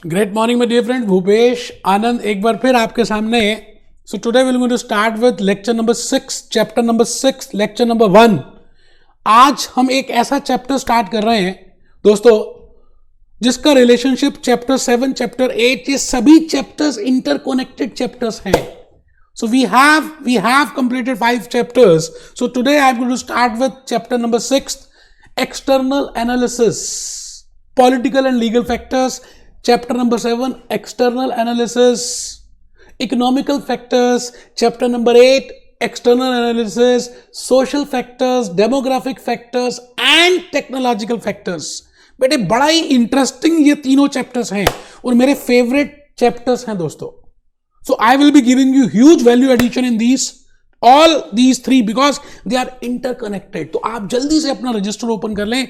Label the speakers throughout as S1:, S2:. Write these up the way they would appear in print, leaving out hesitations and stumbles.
S1: Great morning, my dear friend. Bhupesh Anand एक बार फिर आपके सामने. So today we're going to start with lecture number 6, chapter number 6, lecture number 1. आज हम एक ऐसा चैप्टर स्टार्ट कर रहे हैं दोस्तों जिसका रिलेशनशिप चैप्टर 7, चैप्टर 8 ये सभी चैप्टर्स इंटरकनेक्टेड चैप्टर्स हैं. So we have completed 5 chapters. So today I'm going to start with chapter number 6, external analysis, political and legal factors. Chapter number 7, external analysis, economical factors. Chapter number 8, external analysis, social factors, demographic factors and technological factors. बेटे बड़ा ही interesting ये तीनों chapters हैं और मेरे favourite chapters हैं दोस्तों. So I will be giving you huge value addition in all these 3 because they are interconnected. तो आप जल्दी से अपना रजिस्टर ओपन कर लें.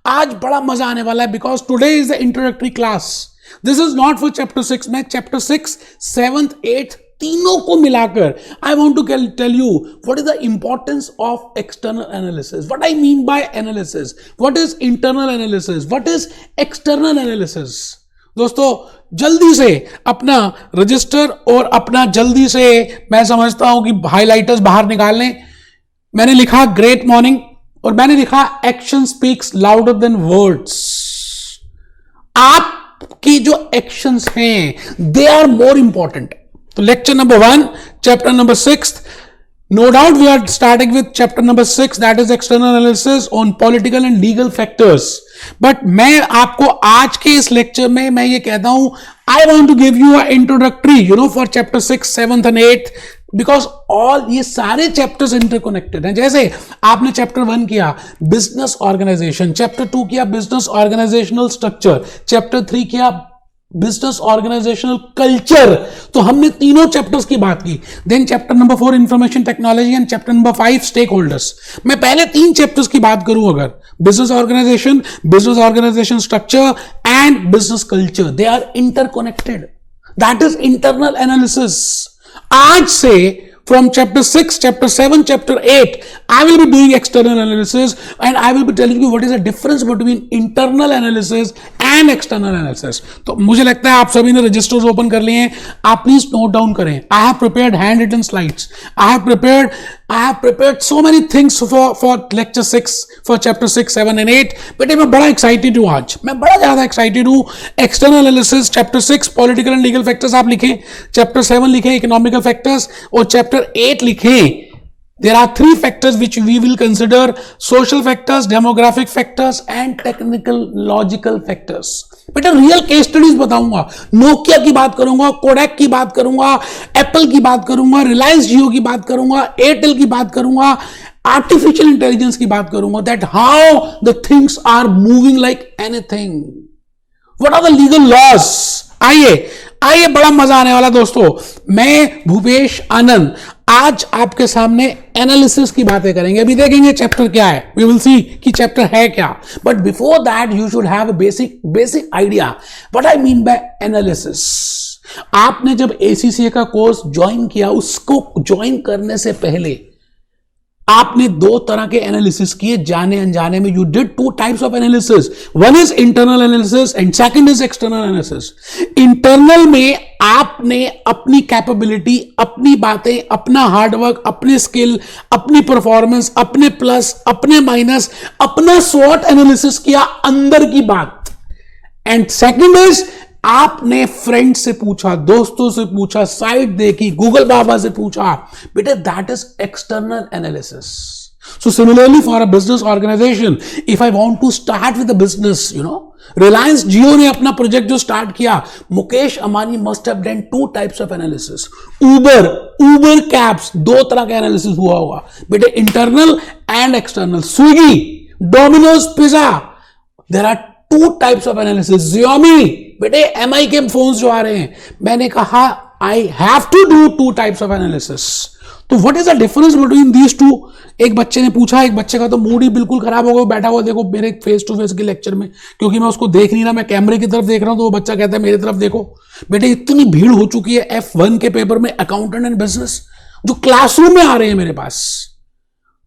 S1: आज बड़ा मजा आने वाला है because today is the introductory class. This is not for chapter 6. मैं chapter 6, 7th, 8th तीनों को मिलाकर I want to tell you what is the importance of external analysis. What I mean by analysis. What is internal analysis? What is external analysis? दोस्तों जल्दी से अपना register और अपना जल्दी से मैं समझता हूं कि हाइलाइटर्स बाहर निकाल लें. मैंने लिखा ग्रेट मॉर्निंग और मैंने लिखा action speaks louder than words. आपकी जो एक्शंस हैं दे आर मोर इंपॉर्टेंट. तो lecture number 1 chapter number 6, no doubt we are starting with chapter number 6, that is external analysis on political and legal factors. But मैं आपको आज के इस lecture में मैं ये कहता हूं I want to give you a introductory for chapter 6, 7th and 8th because all ये सारे chapters interconnected हैं. जैसे आपने chapter 1 किया business organization, chapter 2 किया business organizational structure, chapter 3 किया बिजनेस ऑर्गेनाइजेशनल कल्चर. तो हमने तीनों चैप्टर्स की बात की. Then chapter number 4 information technology and chapter number 5 stakeholders. मैं पहले 3 चैप्टर्स की बात करूं अगर business organisation structure and business culture they are interconnected. That is internal analysis. आज से from chapter 6, chapter 7, chapter 8, I will be doing external analysis and I will be telling you what is the difference between internal analysis and external analysis. तो मुझे लगता है आप सभी ने registers open कर लिए हैं. आप प्लीज नोट डाउन करें. I have prepared handwritten slides. I have prepared so many things for lecture 6, for chapter 6, 7 and 8. बेटे मैं बड़ा एक्साइटेड हूँ आज. मैं बड़ा ज्यादा एक्साइटेड हूँ. External analysis chapter 6 political and legal factors आप लिखें. चैप्टर 7 लिखें इकोनॉमिकल फैक्टर्स और चैप्टर 8 लिखें. There are 3 factors which we will consider: social factors, demographic factors and technical logical factors. बेटा रियल केस स्टडीज बताऊंगा. नोकिया की बात करूंगा, कोडैक की बात करूंगा, एप्पल की बात करूंगा, रिलायंस जियो की बात करूंगा, एयरटेल की बात करूंगा, आर्टिफिशियल इंटेलिजेंस की बात करूंगा. That how the things are moving like anything. What are the legal laws. आइए बड़ा मजा आने वाला दोस्तों. मैं भूपेश आनंद आज आपके सामने एनालिसिस की बातें करेंगे. अभी देखेंगे चैप्टर क्या है. वी विल सी कि चैप्टर है क्या. But before that you should have a basic idea what I mean by analysis. आपने जब एसीसीए का कोर्स ज्वाइन किया उसको ज्वाइन करने से पहले आपने 2 तरह के एनालिसिस किए जाने अनजाने में. You did 2 types of analysis. One is internal analysis and second is external analysis. Internal में आपने अपनी कैपेबिलिटी, अपनी बातें, अपना हार्डवर्क, अपने स्किल, अपनी परफॉर्मेंस, अपने प्लस, अपने माइनस, अपना स्वॉट एनालिसिस किया, अंदर की बात. एंड सेकंड इज आपने फ्रेंड से पूछा, दोस्तों से पूछा, साइट देखी, गूगल बाबा से पूछा. बेटे that is external analysis. So similarly for a business organization, if I want to start with a business, Reliance Jio ने अपना प्रोजेक्ट जो स्टार्ट किया, Mukesh Ambani must have done 2 types of analysis. Uber cabs 2 तरह का analysis हुआ होगा बेटे, internal and external. Swiggy, Domino's pizza, there are 2 types of analysis. Xiaomi बेटे MI के फोन्स जो आ रहे हैं, मैंने कहा I have to do 2 types of analysis. तो what is the difference between these 2. एक बच्चे ने पूछा, एक बच्चे का तो मूड ही बिल्कुल खराब हो गया, बैठा हुआ देखो मेरे फेस टू फेस के लेक्चर में, क्योंकि मैं उसको देख नहीं रहा, मैं कैमरे की तरफ देख रहा हूं. तो वो बच्चा कहता है मेरी तरफ देखो. बेटे इतनी भीड़ हो चुकी है F1 के पेपर में, अकाउंटेंट एंड बिजनेस, जो क्लासरूम में आ रहे हैं मेरे पास.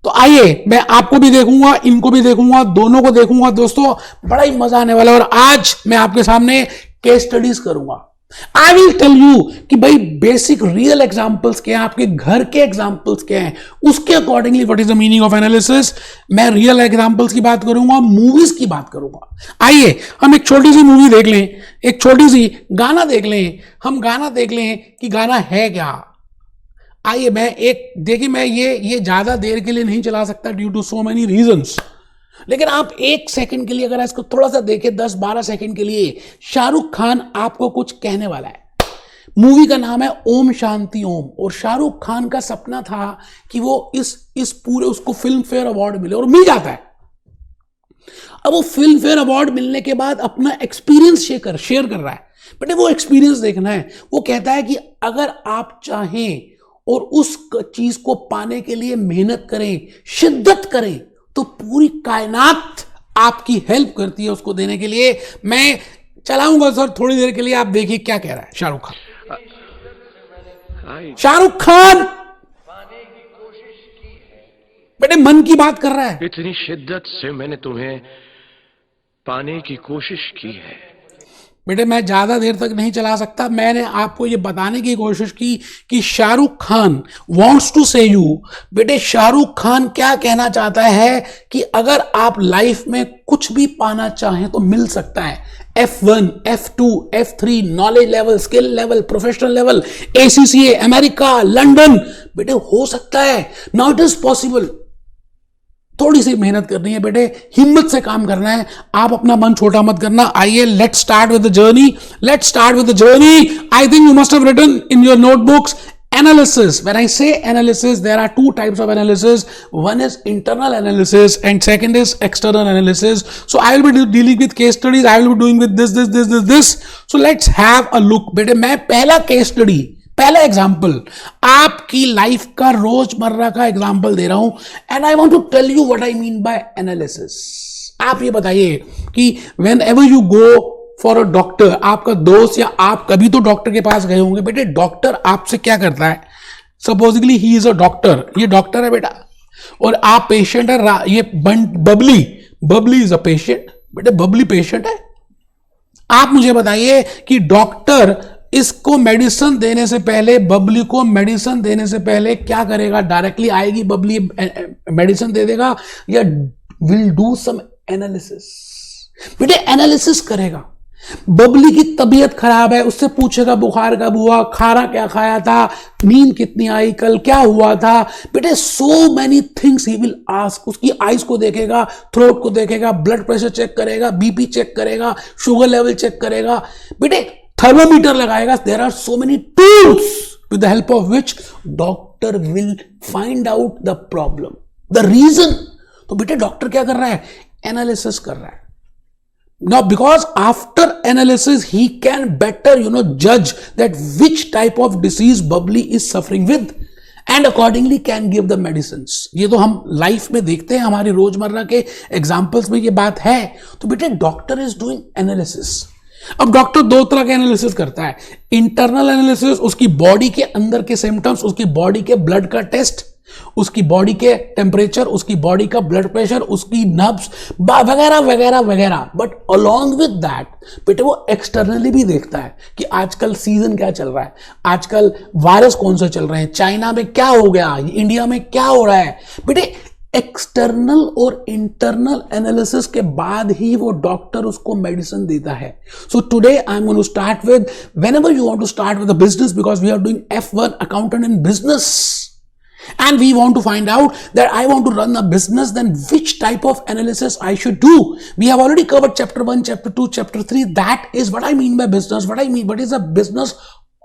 S1: तो आइए मैं आपको भी देखूंगा, इनको भी देखूंगा, दोनों को देखूंगा दोस्तों. बड़ा ही मजा आने वाला है. और आज मैं आपके सामने केस स्टडीज करूंगा, आई विल टेल यू कि भाई बेसिक रियल एग्जांपल्स क्या हैं, आपके घर के एग्जांपल्स क्या हैं, उसके accordingly what is the meaning of analysis. मैं रियल एग्जांपल्स की बात करूंगा, मूवीज की बात करूंगा। आइए हम एक छोटी सी मूवी देख लें, एक छोटी सी गाना देख लें, हम गाना देख लें कि गाना है क्या। आइए मैं ये ज्यादा देर के लिए नहीं चला सकता due to so many reasons, लेकिन आप एक सेकंड के लिए अगर इसको थोड़ा सा देखें, 10-12 सेकंड के लिए, शाहरुख खान आपको कुछ कहने वाला है। मूवी का नाम है ओम शांति ओम, और शाहरुख खान का सपना था कि वो इस पूरे उसको फिल्म फेयर अवार्ड मिले, और मिल जाता है। अब वो फिल्म फेयर अवार्ड मिलने के बाद अपना एक्सपीरियंस शेयर कर रहा है, बट वो एक्सपीरियंस देखना है। वो कहता है कि अगर आप चाहें और उस चीज को पाने के लिए मेहनत करें, शिद्दत करें, तो पूरी कायनात आपकी हेल्प करती है उसको देने के लिए। मैं चलाऊंगा सर थोड़ी देर के लिए, आप देखिए क्या कह रहा है शाहरुख खान। शाहरुख खान बेटे मन की बात कर रहा है।
S2: इतनी शिद्दत से मैंने तुम्हें पाने की कोशिश की है।
S1: बेटे मैं ज्यादा देर तक नहीं चला सकता, मैंने आपको ये बताने की कोशिश की कि शाहरुख खान वॉन्ट्स टू से यू, बेटे शाहरुख खान क्या कहना चाहता है कि अगर आप लाइफ में कुछ भी पाना चाहें तो मिल सकता है। F1, F2, F3, knowledge level, skill level, professional level, ACCA, America, London, बेटे हो सकता है। Now it is possible. थोड़ी सी मेहनत करनी है बेटे, हिम्मत से काम करना है, आप अपना मन छोटा मत करना। आइए let's start with the journey. I think you must have written in your notebooks analysis. When I say analysis, there are two types of analysis. One is internal analysis and second is external analysis. So I will be dealing with case studies. I will be doing with this. So let's have a look. बेटे मैं पहला case study, पहला example आपकी life का रोजमर्रा का example दे रहा हूं, and I want to tell you what I mean by analysis. आप ये बताइए कि whenever you go for a doctor, आपका दोस्त या आप कभी तो डॉक्टर के पास गए होंगे। बेटे डॉक्टर आपसे क्या करता है, सपोजिकली ही इज अ डॉक्टर, ये डॉक्टर है बेटा, और आप पेशेंट है। ये बबली इज अ पेशेंट, बेटे बबली पेशेंट है। आप मुझे बताइए कि डॉक्टर इसको मेडिसिन देने से पहले, बबली को मेडिसिन देने से पहले क्या करेगा? डायरेक्टली आएगी बबली मेडिसिन दे देगा या विल डू सम एनालिसिस? बेटे एनालिसिस करेगा। बबली की तबीयत खराब है, उससे पूछेगा बुखार कब हुआ, खाना क्या खाया था, नींद कितनी आई, कल क्या हुआ था। बेटे so many things he will ask. उसकी आईज को देखेगा, थ्रोट को देखेगा, ब्लड प्रेशर चेक करेगा, बीपी चेक करेगा, शुगर लेवल चेक करेगा, बेटे थर्मोमीटर लगाएगा। There are so many tools with the help of which doctor will find out the problem, the reason. तो बेटे डॉक्टर क्या कर रहा है? एनालिसिस कर रहा है। Now, because after analysis, he can better, judge that which type of disease bubbly is suffering with, and accordingly can give the medicines. ये तो हम लाइफ में देखते हैं, हमारी रोजमर्रा के एग्जाम्पल्स में ये बात है। तो बेटे डॉक्टर इज डूइंग एनालिसिस। अब डॉक्टर दो तरह के एनालिसिस करता है। इंटरनल एनालिसिस, उसकी बॉडी के अंदर के सिम्टम्स, उसकी बॉडी के ब्लड का टेस्ट, उसकी बॉडी के टेम्परेचर, उसकी बॉडी का ब्लड प्रेशर, उसकी नब्स वगैरह वगैरह वगैरह। बट अलोंग विद दैट बेटे वो एक्सटर्नली भी देखता है कि आजकल सीजन क्या चल रहा है, आजकल वायरस कौन से चल रहे हैं, चाइना में क्या हो गया, इंडिया में क्या हो रहा है। बेटे एक्सटर्नल और इंटरनल एनालिसिस के बाद ही वो डॉक्टर उसको मेडिसिन देता है। So today I am going to start with, whenever you want to start with a business, because we are doing F1 accountant in business, and we want to find out that I want to run a business, then which type of analysis I should do. We have already covered chapter 1, chapter 2, chapter 3. That is what I mean by business. What is a business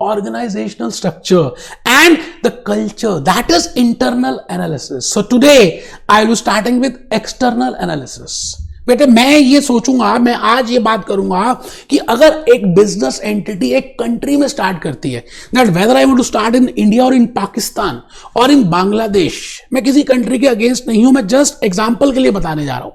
S1: organizational structure and the culture. That is internal analysis. So today I will be starting with external analysis. बेटे मैं ये सोचूंगा, मैं आज ये बात करूंगा कि अगर एक बिजनेस एंटिटी एक कंट्री में स्टार्ट करती है, that whether I want to start in India और इन पाकिस्तान और इन बांग्लादेश, मैं किसी कंट्री के अगेंस्ट नहीं हूं, मैं जस्ट एग्जांपल के लिए बताने जा रहा हूं।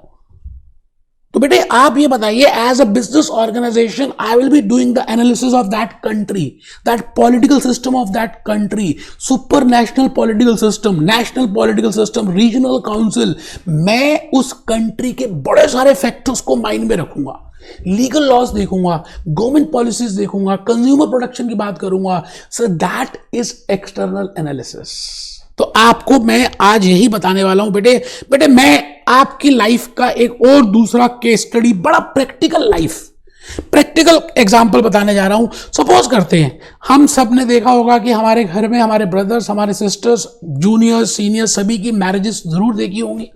S1: तो बेटे आप ये बताइए, as a business organisation I will be doing the analysis of that country, that political system of that country, super national political system, national political system, regional council. मैं उस कंट्री के बड़े सारे फैक्टर्स को माइंड में रखूंगा। Legal laws देखूंगा, government policies देखूंगा, कंज्यूमर प्रोटेक्शन की बात करूंगा। So that is external analysis. तो आपको मैं आज यही बताने वाला हूं बेटे। बेटे मैं आपकी लाइफ का एक और दूसरा केस स्टडी, बड़ा प्रैक्टिकल एग्जाम्पल बताने जा रहा हूं। सपोज करते हैं हम सब ने देखा होगा कि हमारे घर में हमारे ब्रदर्स, हमारे सिस्टर्स, जूनियर्स, सीनियर्स, सभी की मैरिजेस जरूर देखी होंगी।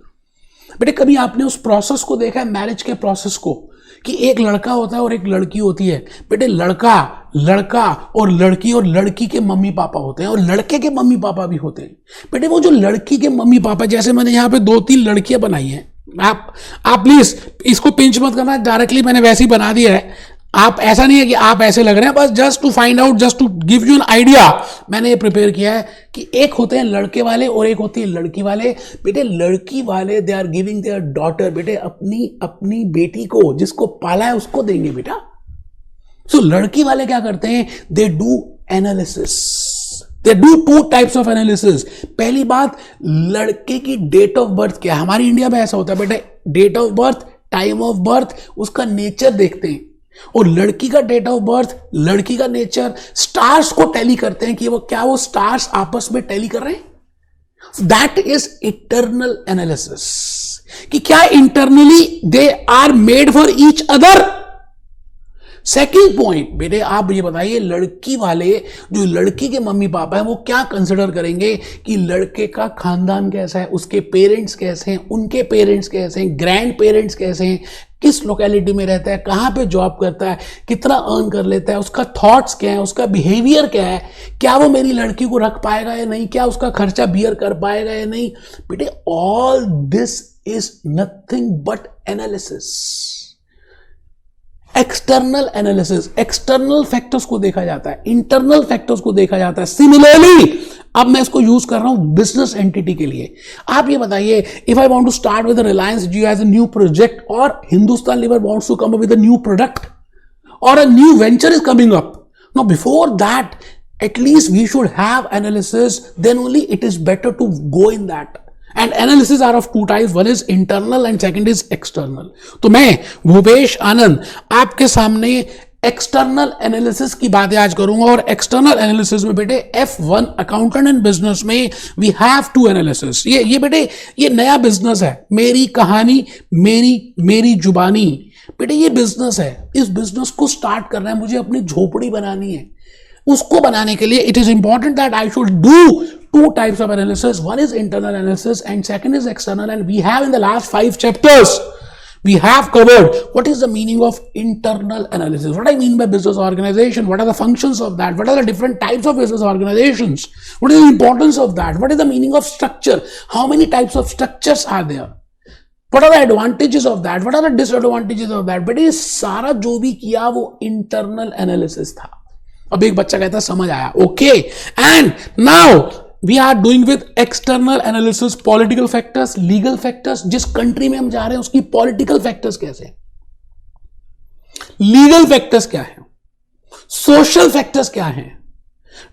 S1: बेटे कभी आपने उस प्रोसेस को देखा है, मैरिज के प्रोसेस को, कि एक लड़का होता है और एक लड़की होती है। बेटे लड़का और लड़की के मम्मी पापा होते हैं और लड़के के मम्मी पापा भी होते हैं। बेटे वो जो लड़की के मम्मी पापा, जैसे मैंने यहाँ पे 2-3 लड़कियां बनाई हैं, आप प्लीज इसको पिंच मत करना, डायरेक्टली मैंने वैसे ही बना दिया है। आप ऐसा नहीं है कि आप ऐसे लग रहे हैं, बस just to find out, just to give you an idea, मैंने ये प्रिपेयर किया है कि एक होते हैं लड़के वाले और एक होती है लड़की वाले। बेटे लड़की वाले they are giving their daughter, बेटे अपनी बेटी को, जिसको पाला है उसको देंगे बेटा। सो लड़की वाले क्या करते हैं, they do analysis, they do 2 types of analysis. पहली बात, लड़के की डेट ऑफ बर्थ क्या है। हमारी इंडिया में ऐसा होता है बेटे, date of birth, time of birth, उसका नेचर देखते हैं, और लड़की का डेट ऑफ बर्थ, लड़की का नेचर, स्टार्स को टैली करते हैं कि वो स्टार्स आपस में टैली कर रहे हैं। दैट इज इंटरनल एनालिसिस, कि क्या internally they are made for each other. Second point, बेटे आप ये बताइए, लड़की वाले जो लड़की के मम्मी पापा हैं वो क्या कंसिडर करेंगे कि लड़के का खानदान कैसा है, उसके पेरेंट्स कैसे हैं, उनके पेरेंट्स कैसे हैं, ग्रैंड पेरेंट्स कैसे हैं, किस लोकेलिटी में रहता है, कहां पे जॉब करता है, कितना अर्न कर लेता है, उसका थॉट्स क्या है, उसका बिहेवियर क्या है, क्या वो मेरी लड़की को रख पाएगा या नहीं, क्या उसका खर्चा बियर कर पाएगा या नहीं। बेटे all this is nothing but analysis, external analysis. External factors को देखा जाता है, इंटरनल फैक्टर्स को देखा जाता है। सिमिलरली अब मैं इसको यूज कर रहा हूं बिजनेस एंटिटी के लिए। आप ये बताइए, if I want to start with Reliance Jio as a new project, और Hindustan Lever wants to come up with a new product, और a new venture is coming up, now before that at least we should have analysis, then only it is better to go in that. And analysis are of 2 types, one is internal and second is external. तो मैं भूपेश आनंद आपके सामने external analysis की बातें आज करूंगा। और external analysis में बेटे F1 अकाउंटेंट एंड बिजनेस में वी हैव 2 एनालिसिस। ये बेटे ये नया बिजनेस है, मेरी कहानी मेरी जुबानी। बेटे ये बिजनेस है, इस बिजनेस को स्टार्ट करना है, मुझे अपनी झोपड़ी बनानी है। उसको बनाने के लिए it is important that I should do 2 types of analysis. One is internal analysis and second is external. And we have in the last 5 chapters, we have covered what is the meaning of internal analysis. What I mean by business organization, what are the functions of that, what are the different types of business organizations, what is the importance of that, what is the meaning of structure, how many types of structures are there, what are the advantages of that, what are the disadvantages of that. But ये सारा जो भी किया वो internal analysis था। अब एक बच्चा कहता है समझ आया, okay. And now we are doing with external analysis, political factors, legal factors, जिस कंट्री में हम जा रहे हैं उसकी पॉलिटिकल फैक्टर्स कैसे, लीगल फैक्टर्स क्या है, सोशल फैक्टर्स क्या है,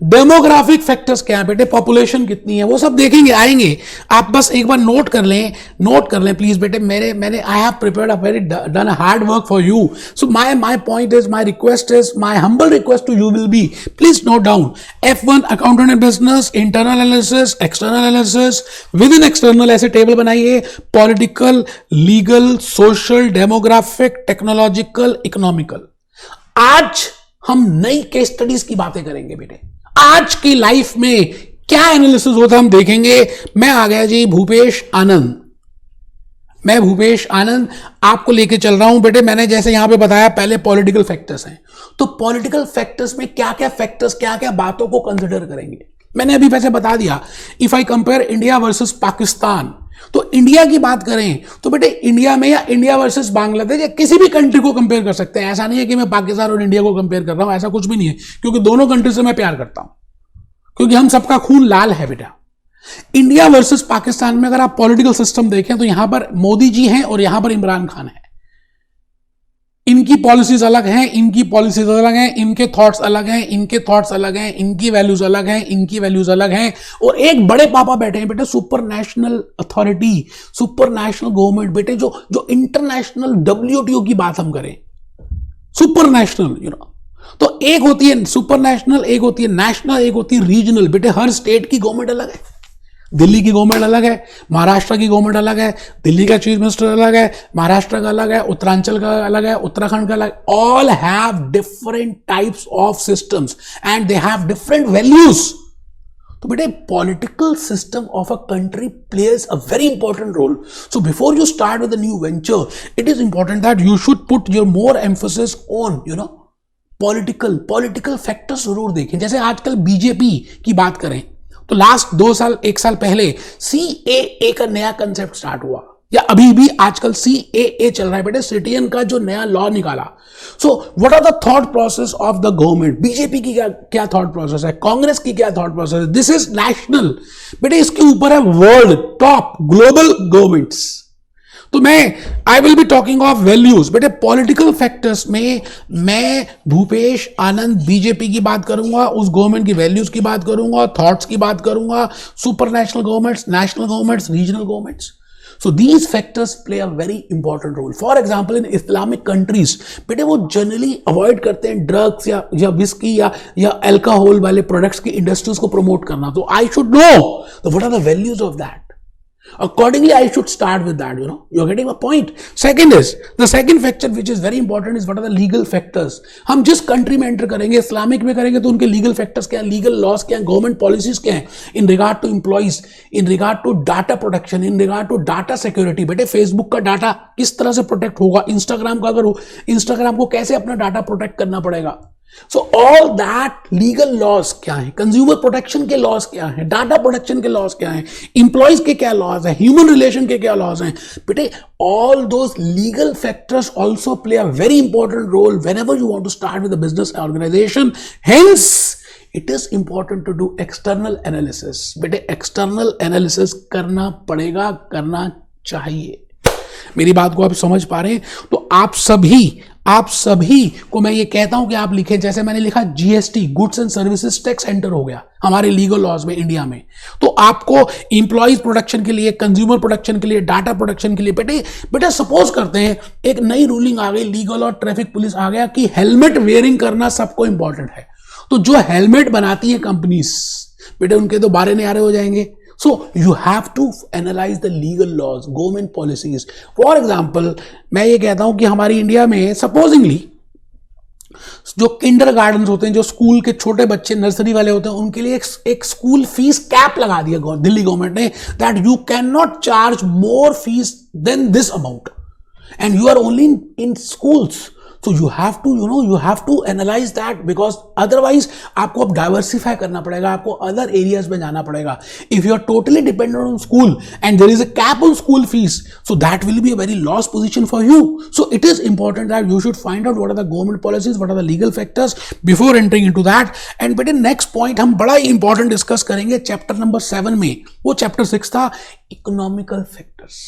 S1: डेमोग्राफिक फैक्टर्स क्या है, बेटे पॉपुलेशन कितनी है, वो सब देखेंगे, आएंगे। आप बस एक बार नोट कर लें प्लीज बेटे। मैंने I have prepared a very done a hard work for you. So my point is, my request is, my humble request to you will be, please note down F1 accountant and business, internal analysis, external analysis, with in external ऐसे table बनाइए, political, legal, social, demographic, technological, economical. आज हम नई case studies की बातें करेंगे बेटे। आज की लाइफ में क्या एनालिसिस होता है हम देखेंगे। मैं आ गया जी भूपेश आनंद, मैं भूपेश आनंद आपको लेके चल रहा हूं बेटे। मैंने जैसे यहां पे बताया पहले पॉलिटिकल फैक्टर्स हैं, तो पॉलिटिकल फैक्टर्स में क्या क्या फैक्टर्स, क्या क्या बातों को कंसिडर करेंगे मैंने अभी वैसे बता दिया। If I compare India versus Pakistan, तो इंडिया की बात करें तो बेटे इंडिया में या इंडिया वर्सेस बांग्लादेश या किसी भी कंट्री को कंपेयर कर सकते हैं। ऐसा नहीं है कि मैं पाकिस्तान और इंडिया को कंपेयर कर रहा हूं, ऐसा कुछ भी नहीं है, क्योंकि दोनों कंट्री से मैं प्यार करता हूं, क्योंकि हम सबका खून लाल है बेटा। इंडिया वर्सेस पाकिस्तान में अगर आप पॉलिटिकल सिस्टम देखें तो यहां पर मोदी जी हैं और यहां पर इमरान खान है। इनकी पॉलिसीज अलग हैं, इनकी पॉलिसीज अलग हैं, इनके थॉट्स अलग हैं, इनके थॉट्स अलग हैं, इनकी वैल्यूज अलग हैं, इनकी वैल्यूज अलग हैं। और एक बड़े पापा बैठे हैं बेटे, super national authority, super national government बेटे, जो इंटरनेशनल WTO की बात हम करें, सुपर नेशनल, यू नो। तो एक होती है सुपर नेशनल, एक होती है नेशनल, एक होती है रीजनल। बेटे हर स्टेट की गवर्नमेंट अलग है। दिल्ली की गवर्नमेंट अलग है, महाराष्ट्र की गवर्नमेंट अलग है, दिल्ली का चीफ मिनिस्टर अलग है, महाराष्ट्र का अलग है, उत्तरांचल का अलग है, उत्तराखंड का अलग। All have different types of systems and they have different values. तो बेटे political system of a country plays a very important role. So before you start with a new venture, it is important that you should put your more emphasis on political factors जरूर देखें. जैसे आजकल BJP की बात करें तो last 2 साल 1 साल पहले CAA का नया कंसेप्ट स्टार्ट हुआ, या अभी भी आजकल CAA चल रहा है बेटे, सिटीजन का जो नया लॉ निकाला. So what are the thought process of the government? BJP की क्या थॉट प्रोसेस है, कांग्रेस की क्या थॉट प्रोसेस है? दिस इज नेशनल बेटे, इसके ऊपर है वर्ल्ड टॉप ग्लोबल गवर्नमेंट्स. तो I will be talking of values बेटे. पॉलिटिकल फैक्टर्स में मैं भूपेश आनंद बीजेपी की बात करूंगा, उस गवर्नमेंट की वैल्यूज की बात करूंगा, थॉट्स की बात करूंगा, super national governments, national governments, regional governments. So these factors play a very important role. For example, in Islamic countries, बेटे वो जनरली अवॉइड करते हैं ड्रग्स या विस्की या अल्कोहल वाले प्रोडक्ट्स की इंडस्ट्रीज को प्रमोट करना. तो I should know what are the values of that. Accordingly, I should start with that. You're getting my point. The second factor which is very important is what are the legal factors. हम जिस country में enter करेंगे, Islamic में करेंगे, तो उनके legal factors क्या है, लीगल लॉस क्या है, गवर्नमेंट पॉलिसीज क्या है in regard to employees, in regard to data protection, in regard to data security. बेटे फेसबुक का डाटा किस तरह से प्रोटेक्ट होगा, इंस्टाग्राम का अगर इंस्टाग्राम को कैसे अपना डाटा प्रोटेक्ट करना पड़ेगा. So all that legal laws क्या है, कंज्यूमर प्रोटेक्शन के लॉज क्या है, डाटा प्रोटेक्शन के लॉज क्या है, इंप्लॉइज के क्या लॉज है, ह्यूमन रिलेशन के क्या लॉज हैं बेटे. All those legal factors also play a very important role whenever you want to start with a business organisation. Hence it is important to do external analysis. बेटे external analysis करना पड़ेगा, करना चाहिए. मेरी बात को आप समझ पा रहे हैं? तो आप सभी को मैं ये कहता हूं कि आप लिखें, जैसे मैंने लिखा GST, goods and services tax enter हो गया हमारे लीगल लॉज में इंडिया में. तो आपको इंप्लॉइज प्रोटेक्शन के लिए, कंज्यूमर प्रोटेक्शन के लिए, डाटा प्रोटेक्शन के लिए बेटे सपोज करते हैं एक नई रूलिंग आ गई, लीगल और ट्रैफिक पुलिस आ गया कि हेलमेट वेयरिंग करना सबको इंपॉर्टेंट है. तो जो हेलमेट बनाती है कंपनीज बेटे, उनके तो बारे न्यारे हो जाएंगे. So you have to analyze the legal laws, government policies. For example, मैं ये कहता हूं कि हमारी इंडिया में सपोजिंगली जो किंडर गार्डन होते हैं, जो स्कूल के छोटे बच्चे नर्सरी वाले होते हैं, उनके लिए एक स्कूल फीस कैप लगा दिया दिल्ली गवर्नमेंट ने, that you can not charge more fees than this amount and you are only in schools. So you have to analyze that, because otherwise आपको अब diversify करना पड़ेगा, आपको other areas में जाना पड़ेगा. If you are totally dependent on school and there is a cap on school fees, so that will be a very lost position for you. So it is important that you should find out what are the government policies, what are the legal factors before entering into that. And but in next point हम बड़ा ही important discuss करेंगे chapter number 7 में. वो chapter 6 था economical factors.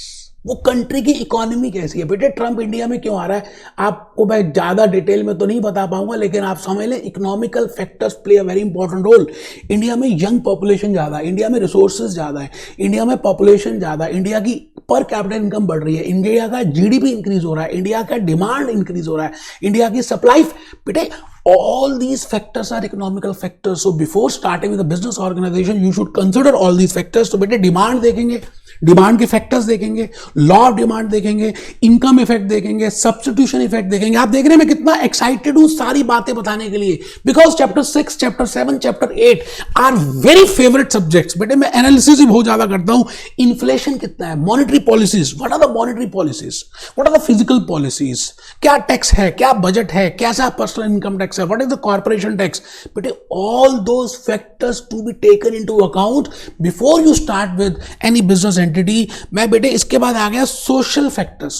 S1: वो country की economy कैसी है बेटे. ट्रंप इंडिया में क्यों आ रहा है आपको मैं ज्यादा डिटेल में तो नहीं बता पाऊंगा, लेकिन आप समझ लें economical factors play a very important role. India में यंग पॉपुलेशन ज्यादा है, इंडिया में रिसोर्सेज ज्यादा है, इंडिया में पॉपुलेशन ज्यादा है, इंडिया की पर कैपिटल इनकम बढ़ रही है, इंडिया का GDP इंक्रीज हो रहा है, इंडिया का डिमांड इंक्रीज हो रहा है, इंडिया की सप्लाई बेटे. All these factors are economical factors. So before starting with a business organization, you should consider all these factors. तो बेटे डिमांड देखेंगे, डिमांड के फैक्टर्स देखेंगे, लॉ ऑफ डिमांड देखेंगे, इनकम इफेक्ट देखेंगे, सब्स्टिट्यूशन इफेक्ट देखेंगे. आप देख रहे हैं मैं कितना एक्साइटेड हूं सारी बातें बताने के लिए, because chapter 6, chapter 7, chapter 8 are very favourite subjects. बेटे मैं एनालिसिस ही बहुत ज्यादा करता हूं. इन्फ्लेशन कितना है, monetary policies, what are the monetary policies, what are the physical policies, क्या टैक्स है, क्या बजट है, कैसा पर्सनल इनकम टैक्स है, what is the corporation tax. बेटे all those factors to be taken into account before you start with any business entity. मैं बेटे इसके बाद आ गया सोशल फैक्टर्स.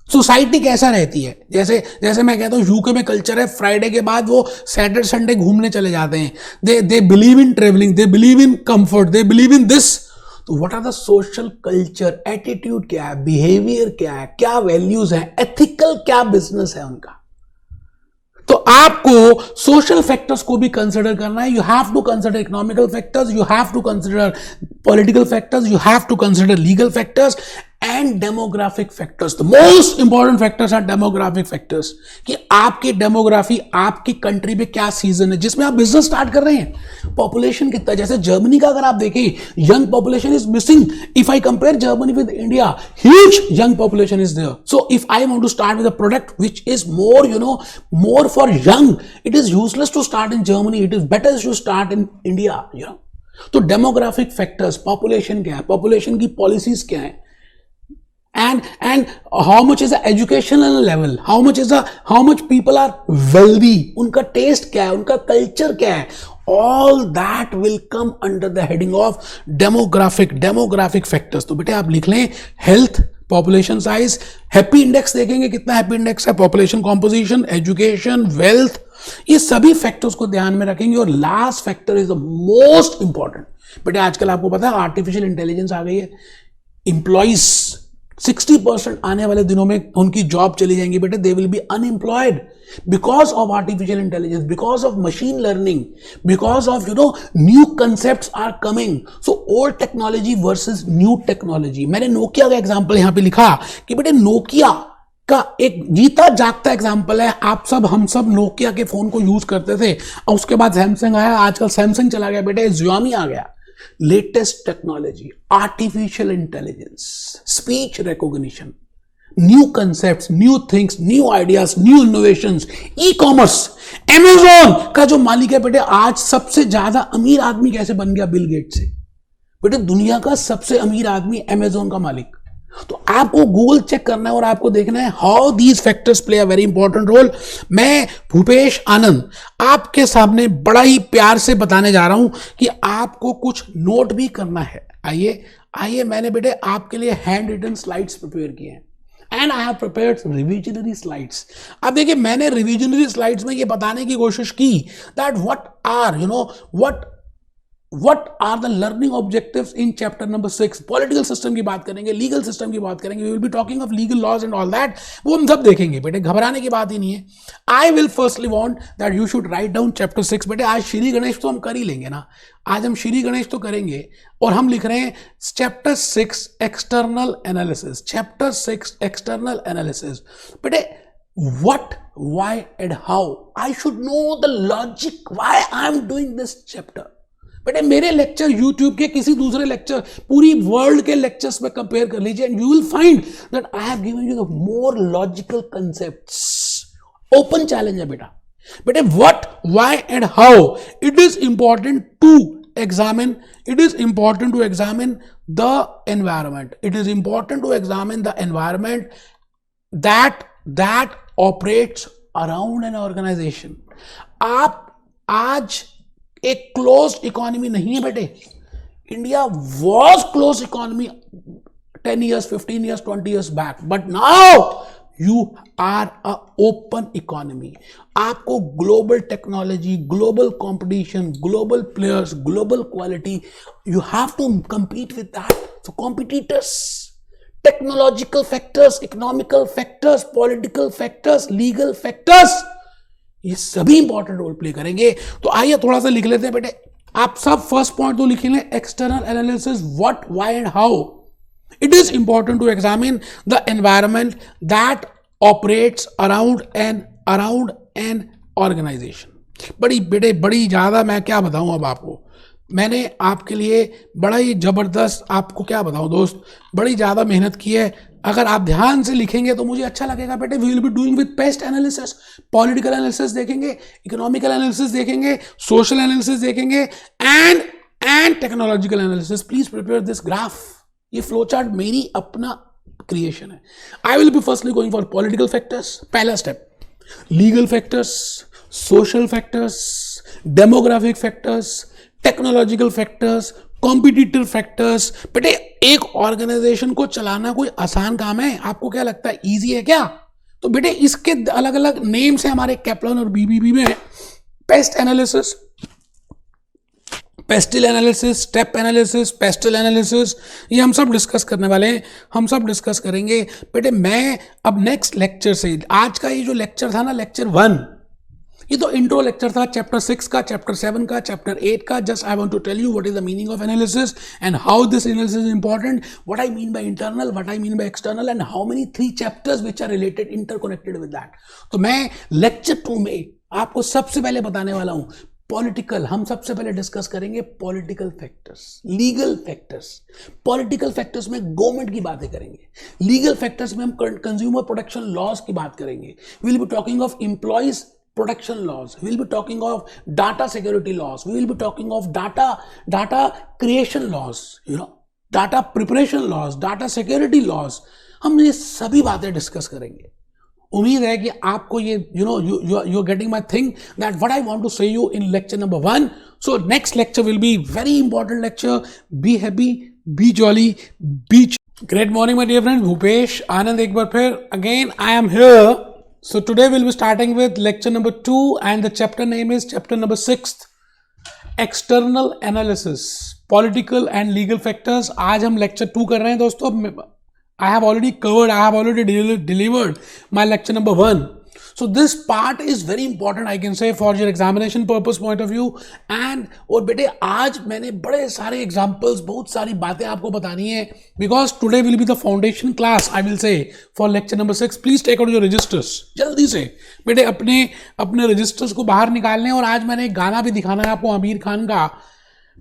S1: सोसाइटी कैसा रहती है, जैसे मैं कहता हूं यूके में कल्चर है फ्राइडे के बाद वो सैटरडे संडे घूमने चले जाते हैं. They believe in travelling, they believe in comfort, they believe in this. तो what are the social culture, attitude क्या है, बिहेवियर क्या है, क्या वैल्यूज है, एथिकल क्या बिजनेस है उनका. तो आपको सोशल फैक्टर्स को भी कंसिडर करना है. You have to consider economical factors, you have to consider political factors, you have to consider legal factors, and demographic factors. The most important factors are demographic factors, कि आपकी demography, आपकी country में क्या season है जिसमें आप business start कर रहे हैं, पॉपुलेशन कितना। जैसे जर्मनी का अगर आप देखें, young population is missing. If I compare Germany with India, huge young population is there. So if I want to start with a product which is more more for young, it is useless to start in Germany, it is better to start in India. तो demographic factors, population क्या है, population की policies क्या है, and how much is the educational level, how much people are wealthy, उनका test क्या है, उनका कल्चर क्या है, all that will come under the heading of demographic factors। तो बेटे आप लिख लें health, population size, happy index देखेंगे कितना हैप्पी इंडेक्स है, पॉपुलेशन कॉम्पोजिशन, एजुकेशन, वेल्थ, ये सभी फैक्टर्स को ध्यान में रखेंगे। और last factor is the most important. बेटे आजकल आपको पता है आर्टिफिशियल इंटेलिजेंस आ गई है, इंप्लॉइज 60% आने वाले दिनों में उनकी जॉब चली जाएंगी बेटे, they will be unemployed because of artificial intelligence, because of machine learning, because of new concepts are coming. So old technology versus new technology. मैंने नोकिया का एग्जांपल यहां पे लिखा कि बेटे नोकिया का एक जीता जागता एग्जांपल है। आप सब, हम सब नोकिया के फोन को यूज करते थे, और उसके बाद सैमसंग आया, आजकल सैमसंग चला गया बेटे, ज़ियोमी आ गया। Latest technology, artificial intelligence, speech recognition, new concepts, new things, new ideas, new innovations, e commerce. Amazon का जो मालिक है बेटे, आज सबसे ज्यादा अमीर आदमी कैसे बन गया? बिल गेट से। बेटे दुनिया का सबसे अमीर आदमी अमेजॉन का मालिक। तो आपको गूगल चेक करना है और आपको देखना है how these factors play a very important role. मैं भूपेश आनंद आपके सामने बड़ा ही प्यार से बताने जा रहा हूं कि आपको कुछ नोट भी करना है। आइए मैंने बेटे आपके लिए हैंड रिटन स्लाइड्स प्रिपेयर किए हैं, and I have prepared revisionary slides. अब देखिए मैंने रिविजनरी स्लाइड्स में ये बताने की कोशिश की that what are the learning objectives in chapter number 6। Political system की बात करेंगे, लीगल सिस्टम की बात करेंगे, we will be talking of legal laws and all that। वो हम सब देखेंगे बेटे, घबराने की बात ही नहीं है। I will firstly want that you should write down chapter 6। बेटे आज श्री गणेश तो हम कर ही लेंगे ना, आज हम श्री गणेश तो करेंगे, और हम लिख रहे हैं chapter 6 external analysis। chapter 6 external analysis। बेटे what, why and how, I should know the logic why I am doing this chapter। बेटे मेरे लेक्चर यूट्यूब के किसी दूसरे लेक्चर, पूरी वर्ल्ड के लेक्चर्स में कंपेयर कर लीजिए, and you will find that I have given you the more logical concepts. Open challenge है बेटा। बेटे what, why and how it is important to examine, it is important to examine the environment, it is important to examine the environment that operates around an organization। आप आज एक closed economy नहीं है बेटे। India was close economy 10 years, 15 years, 20 years back, but now you are a open economy। आपको global technology, global competition, global players, global quality, you have to compete with that। So competitors, technological factors, economical factors, political factors, legal factors, ये सभी important role play करेंगे। तो आइए थोड़ा सा लिख लेते हैं बेटे। आप सब फर्स्ट पॉइंट तो लिख लें, external analysis, what, why and how it is important to examine the environment that operates around an organisation. बड़ी ज्यादा मैं क्या बताऊं अब आपको, मैंने आपके लिए बड़ा ही जबरदस्त, आपको क्या बताऊं दोस्त, बड़ी ज्यादा मेहनत की है। अगर आप ध्यान से लिखेंगे तो मुझे अच्छा लगेगा बेटे। We will be doing with PEST analysis, political analysis देखेंगे, इकोनॉमिकल एनालिसिस देखेंगे, सोशल एनालिसिस देखेंगे, and technological analysis. Please prepare this graph. ये फ्लो चार्ट मेरी अपना क्रिएशन है। I will be firstly going for political factors, पहला step, legal factors, social factors, demographic factors, technological factors, competitive factors. बेटे एक organisation को चलाना कोई आसान काम है? आपको क्या लगता है इजी है क्या? तो बेटे इसके अलग अलग नेम्स हैं हमारे कैप्लन और बीबीबी में। PEST analysis, PESTEL analysis, STEP analysis, PESTEL analysis, ये हम सब डिस्कस करने वाले हैं, हम सब डिस्कस करेंगे बेटे। मैं अब नेक्स्ट लेक्चर से, आज का ये जो लेक्चर था ना, लेक्चर 1, ये तो इंट्रो लेक्चर था चैप्टर 6 का, चैप्टर 7 का, चैप्टर 8 का. Just I want to tell you what is the meaning of analysis and how this analysis is important, what I mean by internal, what I mean by external and how many 3 chapters which are related interconnected with that. तो मैं lecture 2 में आपको सबसे पहले बताने वाला हूं political. हम सबसे पहले डिस्कस करेंगे political factors, legal factors. Political factors में गवर्नमेंट की बातें करेंगे. लीगल फैक्टर्स में हम कंज्यूमर प्रोटेक्शन लॉज की बात करेंगे. We will be talking of employees protection laws, we will be talking of data security laws, we will be talking of data creation laws, you know, data preparation laws, data security laws. हम ये सभी बातें discuss करेंगे. उम्मीद है कि आपको ये you are getting my thing that what I want to say you in lecture number 1. So next lecture will be very important lecture. Be happy, be jolly, be great morning my dear friends. Bhupesh Anand एक बार फिर again I am here. So today we'll be starting with lecture number 2 and the chapter name is chapter number 6, external analysis, political and legal factors. आज हम lecture 2 कर रहे हैं दोस्तों. I have already delivered my lecture number 1. So this part is very important I can say for your examination purpose point of view. And और बेटे आज मैंने बड़े सारे examples, बहुत सारी बातें आपको बतानी है because today will be the foundation class I will say for lecture number 6. Please take out your registers जल्दी से बेटे, अपने registers को बाहर निकालने. और आज मैंने एक गाना भी दिखाना है आपको आमिर खान का.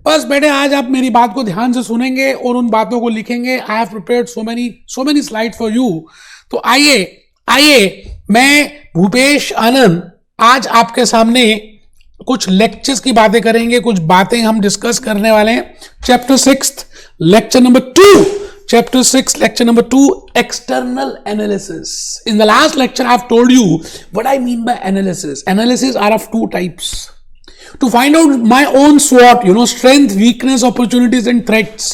S1: बस बेटे आज आप मेरी बात को ध्यान से सुनेंगे और उन बातों को लिखेंगे. I have prepared so many slides for you. तो आइए मैं भूपेश आनंद आज आपके सामने कुछ लेक्चर्स की बातें करेंगे, कुछ बातें हम डिस्कस करने वाले हैं. Chapter 6 lecture number 2, chapter 6 lecture number 2, external analysis. In the last lecture I have told you what I mean by analysis. Analysis are of 2 types. To find out my own SWOT, strength, weakness, opportunities and threats.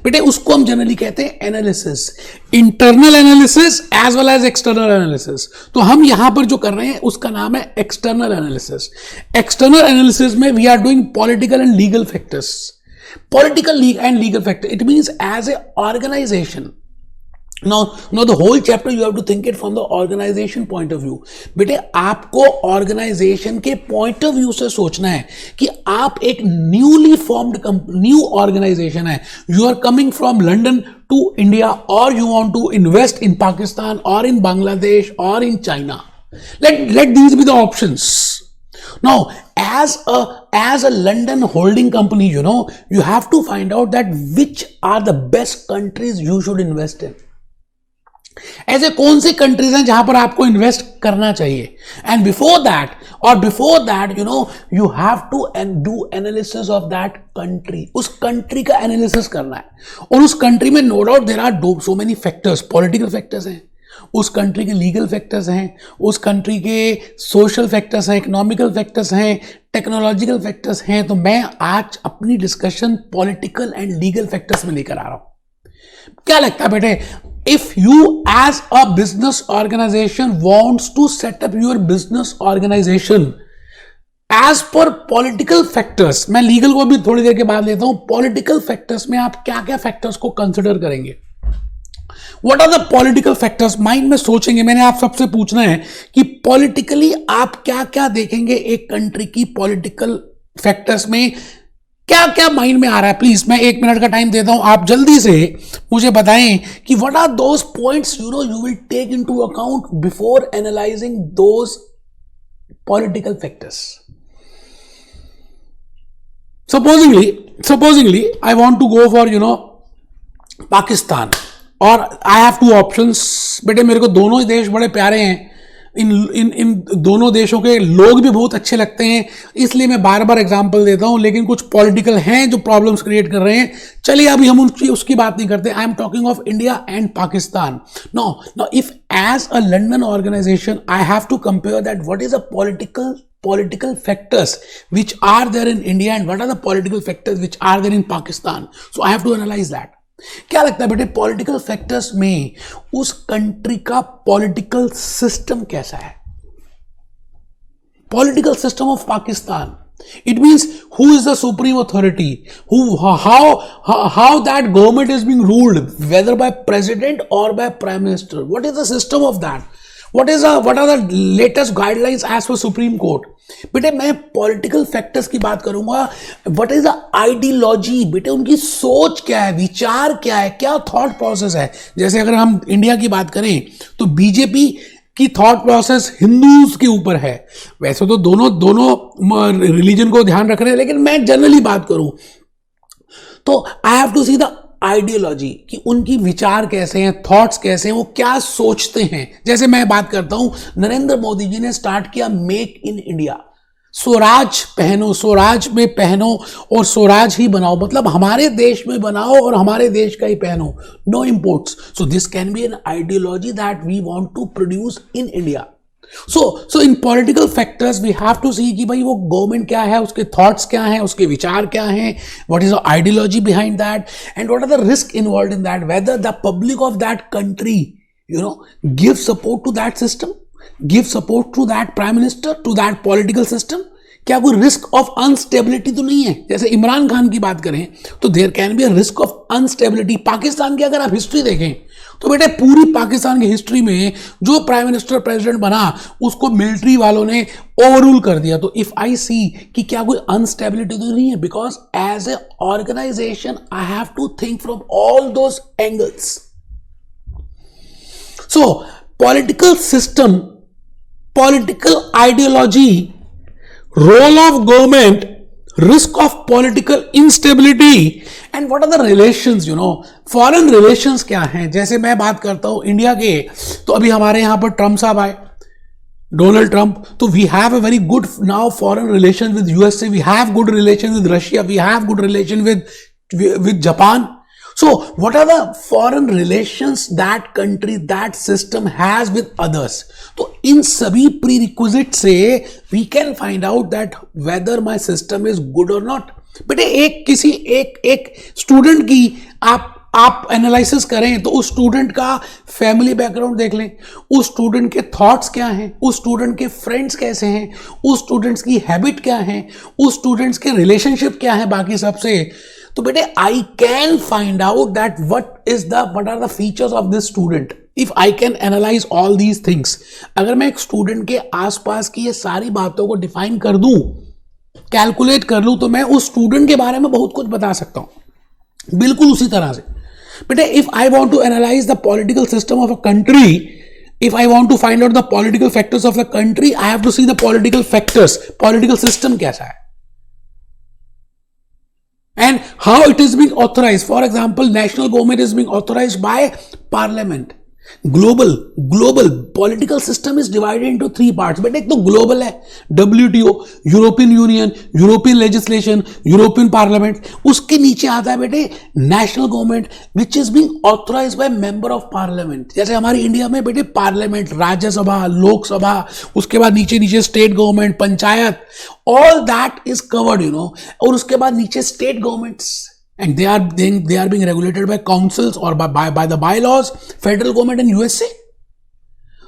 S1: बेटे उसको हम generally कहते हैं analysis, internal analysis as well as external analysis. तो हम यहां पर जो कर रहे हैं उसका नाम है एक्सटर्नल एनालिसिस. एक्सटर्नल एनालिसिस में we are doing political and legal factors. Political and legal factor, it means as a organization. Now the whole chapter you have to think it from the organization point of view. बेटे आपको organization के point of view से सोचना है कि आप एक newly formed new organization है. You are coming from London to India or you want to invest in Pakistan or in Bangladesh or in China. Let these be the options. Now as a London holding company, you have to find out that which are the best countries you should invest in. ऐसे कौन सी countries हैं जहां पर आपको invest करना चाहिए. And before that you have to do analysis of that country. उस country का एनालिसिस करना है. और उस कंट्री में no doubt there are so many factors. Political factors हैं, उस कंट्री के लीगल फैक्टर्स हैं, उस कंट्री के सोशल फैक्टर्स हैं, इकोनॉमिकल फैक्टर्स हैं, टेक्नोलॉजिकल फैक्टर्स हैं. तो मैं आज अपनी discussion political and legal factors में लेकर आ रहा हूं. क्या लगता है बेटे, if you as a business organization wants to set up your business organization as per political factors, मैं लीगल को भी थोड़ी देर के बाद लेता हूं. पॉलिटिकल फैक्टर्स में आप क्या क्या फैक्टर्स को कंसिडर करेंगे, what are the political factors mind में सोचेंगे. मैंने आप सबसे पूछना है कि पॉलिटिकली आप क्या क्या देखेंगे एक कंट्री की पॉलिटिकल फैक्टर्स में, क्या क्या माइंड में आ रहा है. प्लीज मैं 1 मिनट का टाइम देता हूं, आप जल्दी से मुझे बताएं कि what are those points you will take into account before analysing those political factors. Supposingly I want to go for Pakistan और आई हैव 2 ऑप्शंस. बेटे मेरे को दोनों ही देश बड़े प्यारे हैं. इन दोनों देशों के लोग भी बहुत अच्छे लगते हैं, इसलिए मैं बार बार एग्जांपल देता हूं. लेकिन कुछ पॉलिटिकल हैं जो प्रॉब्लम्स क्रिएट कर रहे हैं. चलिए अभी हम उसकी बात नहीं करते. I am talking of India and Pakistan. Now if as a London organisation I have to compare that what is a political factors which are there in India and what are the political factors which are there in Pakistan. So I have to analyze that. क्या लगता है बेटे political factors में उस country का political system कैसा है. Political system of Pakistan, it means who is the supreme authority, how that government is being ruled, whether by president or by prime minister. What is the system of that? what are the latest guidelines as per Supreme Court? बेटे मैं political factors की बात करूंगा. What is the ideology, बेटे उनकी सोच क्या है, विचार क्या है, क्या थॉट प्रोसेस है. जैसे अगर हम इंडिया की बात करें तो बीजेपी की थॉट प्रोसेस हिंदूज के ऊपर है. वैसे तो दोनों रिलीजन को ध्यान रख रहे हैं, लेकिन मैं जनरली बात करूं तो I have to see the ideology कि उनकी विचार कैसे हैं, थॉट्स कैसे हैं, वो क्या सोचते हैं. जैसे मैं बात करता हूं, नरेंद्र मोदी जी ने स्टार्ट किया मेक इन इंडिया. स्वराज पहनो, स्वराज में पहनो और स्वराज ही बनाओ, मतलब हमारे देश में बनाओ और हमारे देश का ही पहनो, no imports. So this can be an ideology that we want to produce in India. So in political factors we have to see कि भाई वो गवर्नमेंट क्या है, उसके थॉट्स क्या हैं, उसके विचार क्या हैं, what is the ideology behind that, and what are the risk involved in that, whether the public of that country give support to that system, give support to that prime minister, to that political system. क्या कोई risk of instability तो नहीं है. जैसे इमरान खान की बात करें तो there can be a risk of unstability. Pakistan की अगर आप हिस्ट्री देखें तो बेटे पूरी पाकिस्तान की हिस्ट्री में जो प्राइम मिनिस्टर प्रेसिडेंट बना उसको मिलिट्री वालों ने ओवररूल कर दिया. तो इफ आई सी कि क्या कोई अनस्टेबिलिटी तो नहीं है, because as a organisation I have to think from all those angles. So political system, political ideology, role of government, risk of political instability, and what are the relations, foreign relations क्या हैं. जैसे मैं बात करता हूं India के, तो अभी हमारे यहां पर ट्रम्प साहब आए, डोनाल्ड ट्रम्प. तो we have a very good now foreign relation with USA, we have good relation with Russia, we have good relation with Japan. So what are the foreign relations that country, that system has with others? तो इन सभी prerequisites से we can find out that whether my system is good or not. बेटे एक student की आप analysis करें तो उस स्टूडेंट का फैमिली बैकग्राउंड देख लें, उस स्टूडेंट के थॉट्स क्या हैं, उस स्टूडेंट के फ्रेंड्स कैसे हैं, उस स्टूडेंट्स की हैबिट क्या है, उस स्टूडेंट्स के रिलेशनशिप क्या है बाकी सबसे. तो बेटे I can find out that what are the features of this student if I can analyze all these things. अगर मैं एक स्टूडेंट के आसपास की ये सारी बातों को डिफाइन कर दूं, कैलकुलेट कर लूं, तो मैं उस स्टूडेंट के बारे में बहुत कुछ बता सकता हूं. बिल्कुल उसी तरह से बेटे if I want to analyse the political system of a country, if I want to find out the political factors of the country, I have to see the political factors, political system कैसा है, and how it is being authorized. For example, national government is being authorized by parliament. Global political system is divided into three parts. बेटे एक तो global है, WTO, European union, European legislation, European parliament. उसके नीचे आता है बेटे national government which is being authorised by member of parliament. जैसे हमारी इंडिया में बेटे पार्लियामेंट, राज्यसभा, लोकसभा, उसके बाद नीचे state government, panchayat, all that is covered और उसके बाद नीचे state governments, and they are being regulated by councils or by the bylaws, federal government in USA.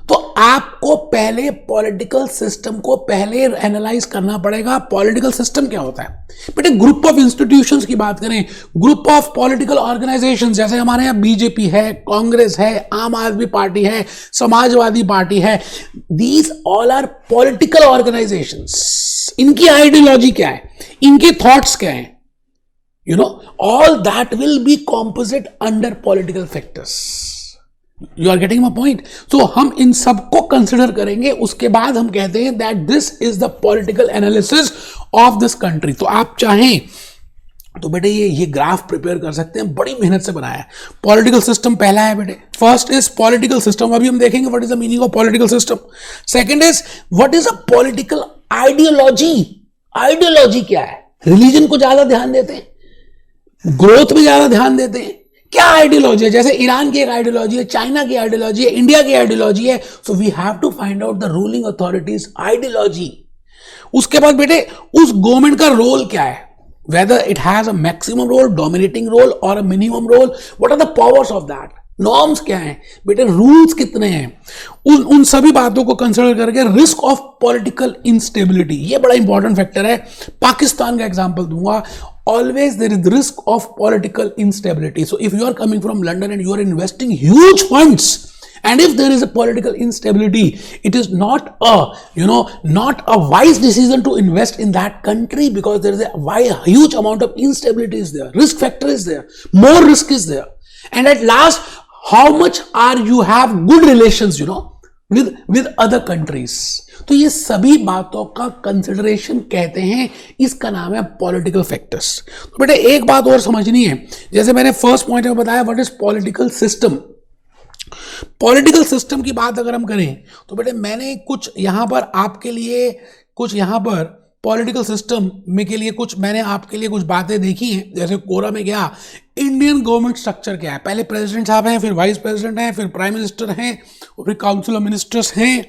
S1: तो आपको पहले पॉलिटिकल सिस्टम को पहले एनालाइज करना पड़ेगा. पॉलिटिकल सिस्टम क्या होता है बेटे? ग्रुप ऑफ इंस्टीट्यूशंस की बात करें, ग्रुप ऑफ पॉलिटिकल ऑर्गेनाइजेशंस, जैसे हमारे यहाँ बीजेपी है, कांग्रेस है, आम आदमी पार्टी है, समाजवादी पार्टी है. These all are political organisations. इनकी आइडियोलॉजी क्या है, इनके थॉट्स क्या है, all that will be composite under political factors. You are getting my point? So हम इन सबको कंसिडर करेंगे, उसके बाद हम कहते हैं that this is the political analysis of this country. तो आप चाहें तो बेटे ये ग्राफ प्रिपेयर कर सकते हैं, बड़ी मेहनत से बनाया है. पॉलिटिकल सिस्टम पहला है बेटे, फर्स्ट इज पॉलिटिकल सिस्टम. अभी हम देखेंगे what is the meaning of political system. Second is what is a political ideology. Ideology क्या है? रिलीजन को ज्यादा ध्यान देते हैं, ग्रोथ में ज्यादा ध्यान देते हैं. क्या आइडियोलॉजी है? जैसे ईरान की एक आइडियोलॉजी है, चाइना की आइडियोलॉजी है, इंडिया की आइडियोलॉजी है. So we have to find out the ruling authorities ideology. उसके बाद बेटे उस गवर्नमेंट का रोल क्या है, whether it has a maximum role, dominating role or a minimum role. What are the powers of that, norms क्या हैं बेटे, रूल्स कितने हैं. उन सभी बातों को कंसिडर करके रिस्क ऑफ पॉलिटिकल इंस्टेबिलिटी, ये बड़ा इंपॉर्टेंट फैक्टर है. पाकिस्तान का एग्जांपल दूंगा. Always there is the risk of political instability. So if you are coming from London and you are investing huge funds And if there is a political instability, it is not a wise decision to invest in that country, because there is a huge amount of instability is there, risk factor is there, more risk is there. And at last, how much are you have good relations, with other countries. तो ये सभी बातों का consideration कहते हैं, इसका नाम है पॉलिटिकल फैक्टर्स. तो बेटे एक बात और समझनी है, जैसे मैंने फर्स्ट पॉइंट में बताया what is political system. Political system की बात अगर हम करें तो बेटे मैंने कुछ यहां पर आपके लिए पॉलिटिकल सिस्टम में के लिए मैंने आपके लिए कुछ बातें देखी हैं. जैसे कोरा में गया, इंडियन गवर्नमेंट स्ट्रक्चर क्या है, पहले प्रेसिडेंट साहब हैं, फिर वाइस प्रेसिडेंट हैं, फिर प्राइम मिनिस्टर हैं, और फिर काउंसिल ऑफ मिनिस्टर्स हैं,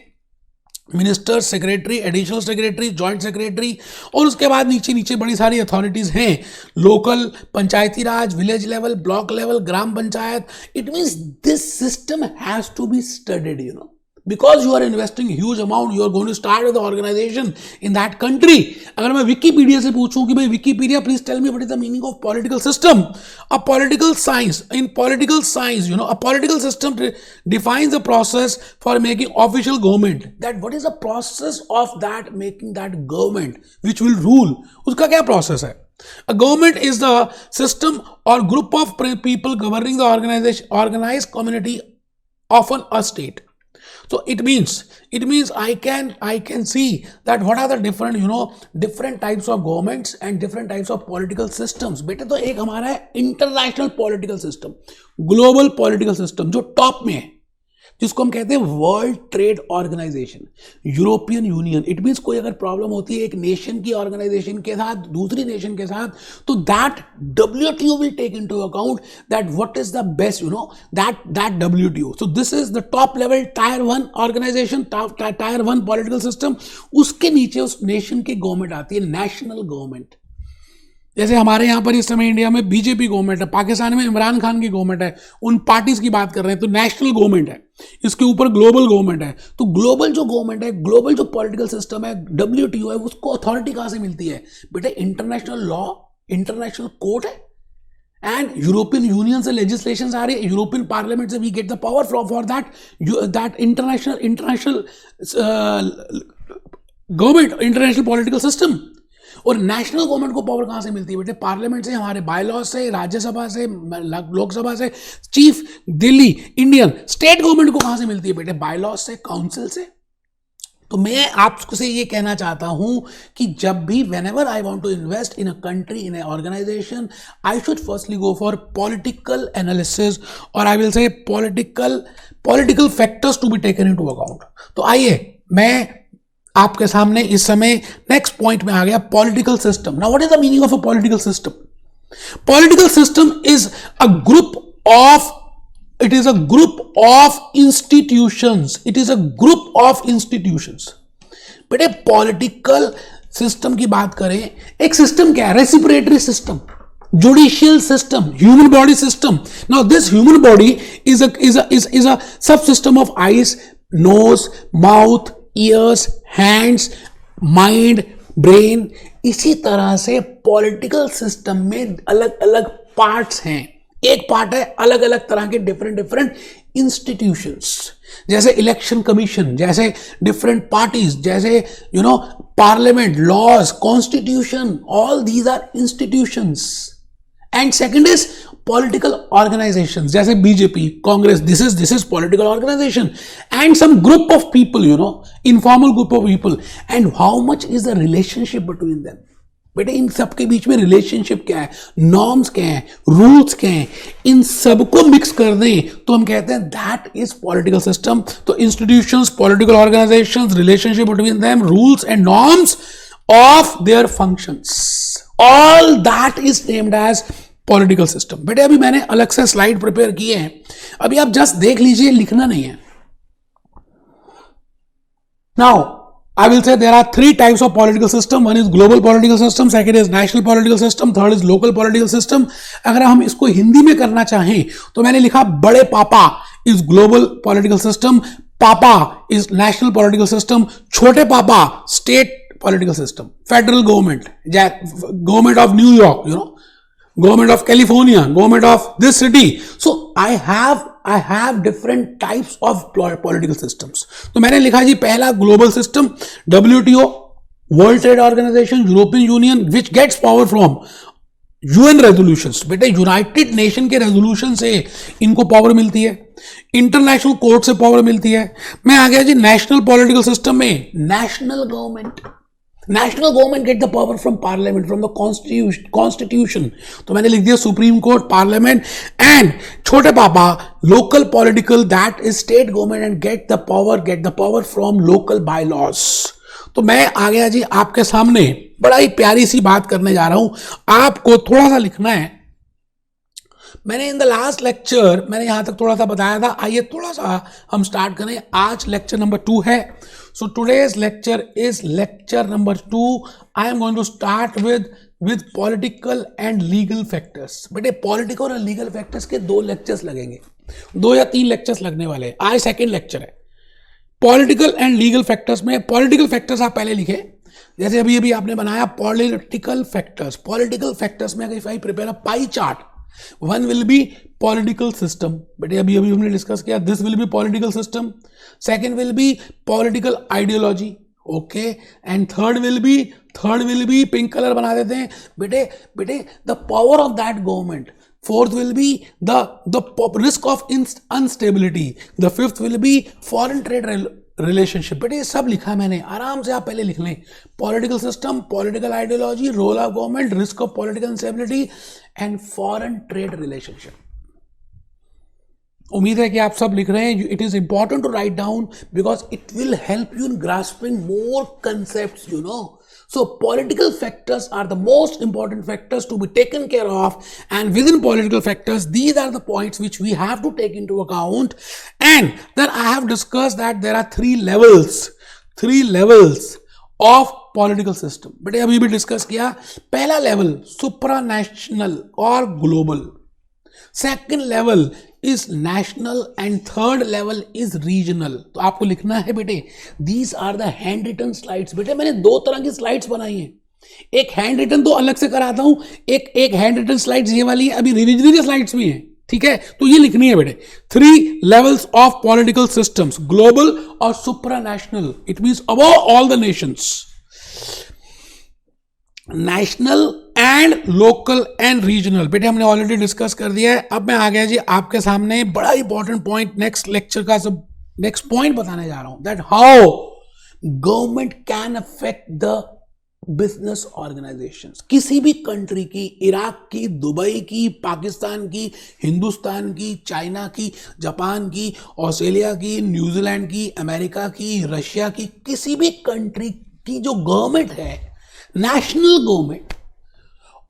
S1: minister, secretary, additional secretary, joint secretary, और उसके बाद नीचे नीचे बड़ी सारी अथॉरिटीज हैं, local, Panchayati Raj, village level, block level, Gram Panchayat. It means this system has to be studied, because you are investing huge amount, you are going to start with the organization in that country. अगर मैं Wikipedia से पूछूं कि भाई Wikipedia please tell me what is the meaning of political system, a political science, in political science, a political system defines a process for making official government. That what is the process of that making that government which will rule, उसका क्या process है. A government is the system or group of people governing the organized community, often a state. So it means I can see that what are the different types of governments and different types of political systems. बेटे तो एक हमारा है international political system, global political system जो top में है, जिसको हम कहते हैं world trade organisation, European union. It means कोई अगर प्रॉब्लम होती है एक नेशन की ऑर्गेनाइजेशन के साथ, दूसरी नेशन के साथ, तो that WTO will take into account that what is the best, that WTO. So this is the top level tier 1 organisation, tier 1 political system. उसके नीचे उस नेशन की गवर्नमेंट आती है, नेशनल गवर्नमेंट. जैसे हमारे यहाँ पर इस समय इंडिया में बीजेपी गवर्नमेंट है, पाकिस्तान में इमरान खान की गवर्नमेंट है, उन पार्टीज की बात कर रहे हैं, तो नेशनल गवर्नमेंट है. इसके ऊपर ग्लोबल गवर्नमेंट है. तो ग्लोबल जो गवर्नमेंट है, ग्लोबल जो पॉलिटिकल सिस्टम है, WTO है, उसको अथॉरिटी कहाँ से मिलती है बेटे? इंटरनेशनल लॉ, इंटरनेशनल कोर्ट है, एंड यूरोपियन यूनियन से लेजिस्लेशन आ रही है, यूरोपियन पार्लियामेंट से we get the power for that international government, international political system. और नेशनल गवर्नमेंट को पावर कहां से मिलती है बेटे? पार्लियामेंट से, हमारे बायलॉज से, राज्यसभा से, लोकसभा से. Chief Delhi Indian state government को कहां से मिलती है बेटे? बायलॉज से, काउंसिल से. तो मैं आपसे ये कहना चाहता हूं कि जब भी whenever I want to invest in a country, in an organization, I should firstly go for political analysis, or I will say political factors to be taken into account. तो आइए मैं आपके सामने इस समय नेक्स्ट पॉइंट में आ गया, political system. Now what is the meaning of a political system? Political system is a group of institutions. It is a group of institutions. बेटे पॉलिटिकल सिस्टम की बात करें, एक सिस्टम क्या है? रेसिप्रेटरी system, judicial system, human body system. Now this human body is a subsystem of eyes, nose, mouth, ears, hands, mind, brain. इसी तरह से पॉलिटिकल सिस्टम में अलग अलग पार्ट्स हैं. एक पार्ट है अलग अलग तरह के डिफरेंट इंस्टीट्यूशंस, जैसे इलेक्शन कमीशन, जैसे डिफरेंट पार्टीज, जैसे parliament, laws, constitution, all these are institutions. And second is political organizations, जैसे BJP, Congress. This is political organization, and some group of people, informal group of people. And how much is the relationship between them? बेटे इन सब के बीच में relationship क्या है, norms क्या है, रूल्स क्या है, इन सबको मिक्स कर दें तो हम कहते हैं दैट इज पॉलिटिकल सिस्टम. तो institutions, political organisations, relationship between them, rules and norms of their functions, all that is named as political system. बेटे अभी मैंने अलग से स्लाइड प्रिपेयर किए हैं, अभी आप जस्ट देख लीजिए, लिखना नहीं है. Now I will say there are 3 types of political system. One is global political system, second is national political system, third is local political system. अगर हम इसको हिंदी में करना चाहें तो मैंने लिखा बड़े पापा is global political system, पापा is national political system, छोटे पापा state political system, federal government of New York, government of California, government of this city. So I have different types of political systems. तो मैंने लिखा जी पहला global system, WTO, World Trade Organization, European Union, which gets power from UN resolutions. बेटे United nation के resolution से इनको power मिलती है, इंटरनेशनल कोर्ट से पावर मिलती है. मैं आ गया जी नेशनल पॉलिटिकल सिस्टम में. National government gate the power from parliament, from the constitution. तो मैंने लिख दिया सुप्रीम कोर्ट, पार्लियामेंट एंड छोटे पापा local political, that is state government and get the power from local by laws. तो मैं आ गया जी आपके सामने बड़ा ही प्यारी सी बात करने जा रहा हूं. आपको थोड़ा सा लिखना है. मैंने इन द लास्ट लेक्चर मैंने यहां तक थोड़ा सा बताया था. आइए थोड़ा सा हम स्टार्ट करें. आज लेक्चर नंबर 2 है. So today's lecture is lecture number 2. I am going to start with political and legal factors. बेटे पॉलिटिकल और लीगल फैक्टर्स के 2 लेक्चर्स लगेंगे, 2 या 3 लेक्चर्स लगने वाले हैं. आज सेकेंड लेक्चर है. पॉलिटिकल एंड लीगल फैक्टर्स में पॉलिटिकल फैक्टर्स आप पहले लिखे, जैसे अभी आपने बनाया पॉलिटिकल फैक्टर्स में अगर I prepare a pie chart, one will be political system. बेटे अभी हमने डिस्कस किया, this will be political system. Second will be political ideology, okay. And third will be pink colour बना देते हैं बेटे the power of that government. Fourth will be the risk of instability. The fifth will be foreign trade relationship. बेटे ये सब लिखा है मैंने, आराम से आप पहले लिख लें. Political system, political ideology, role of government, risk of political instability and foreign trade relationship. उम्मीद है कि आप सब लिख रहे हैं. It is important to write down because it will help you in grasping more concepts, you know. So political factors are the most important factors to be taken care of, and within political factors these are the points which we have to take into account. And then I have discussed that there are 3 levels of political system. बेटे अभी भी discuss किया. पहला level supranational और global, second level is national and third level is regional. तो आपको लिखना है बेटे these are the hand written slides. बेटे मैंने 2 तरह की स्लाइड्स बनाई हैं. एक हैंड रिटन तो अलग से कराता हूं, एक हैंड रिटन स्लाइड्स ये वाली है. अभी रिविजन की स्लाइड्स भी हैं, ठीक है. तो ये लिखनी है बेटे 3 levels of political systems, global और supranational. It means above all the nations, national and local and regional. बेटे हमने ऑलरेडी डिस्कस कर दिया है. अब मैं आ गया जी आपके सामने बड़ा इंपॉर्टेंट पॉइंट, नेक्स्ट लेक्चर का सब नेक्स्ट पॉइंट बताने जा रहा हूं, that how government can affect the business organisations. किसी भी कंट्री की, इराक की, दुबई की, पाकिस्तान की, हिंदुस्तान की, चाइना की, जापान की, ऑस्ट्रेलिया की, न्यूजीलैंड की, अमेरिका की, रशिया की, किसी भी कंट्री की जो गवर्नमेंट है, नेशनल गवर्नमेंट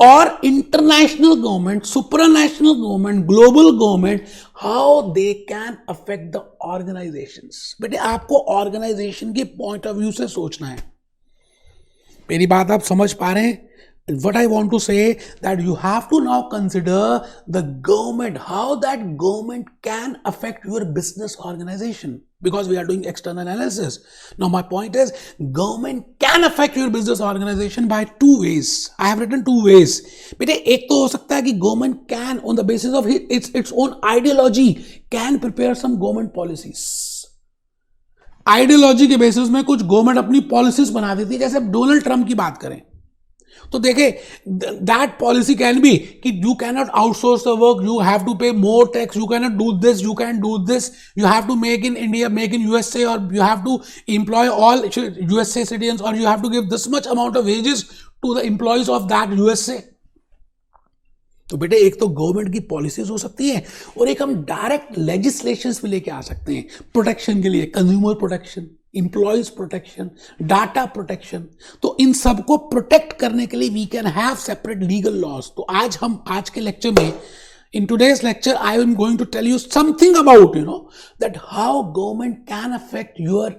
S1: और international government, supranational government, global government, how they can affect the organisations. बेटे आपको ऑर्गेनाइजेशन के पॉइंट ऑफ व्यू से सोचना है. मेरी बात आप समझ पा रहे हैं? What I want to say that you have to now consider the government, how that government can affect your business organization, because we are doing external analysis. Now my point is government can affect your business organization by 2 ways. I have written 2 ways. बेटे एक तो हो सकता है कि government can on the basis of its own ideology can prepare some government policies. Ideology के basis में कुछ गवर्नमेंट अपनी पॉलिसीज बना देती है. जैसे डोनाल्ड ट्रंप की बात करें तो देखे दैट पॉलिसी कैन बी कि you can not outsource the work, you have to pay more tax, you can not do this, you can do this, you have to make in India, make in USA, और you have to employ all USA citizens, और you have to give this much amount of wages to the employees of that USA. तो बेटे एक तो government की policies हो सकती है, और एक हम डायरेक्ट लेजिस्लेशंस भी लेके आ सकते हैं प्रोटेक्शन के लिए, consumer protection, employees protection, data protection. तो इन सबको प्रोटेक्ट करने के लिए we can have separate legal laws. तो आज के लेक्चर में In today's lecture, I am going to tell you something about, that how government can affect your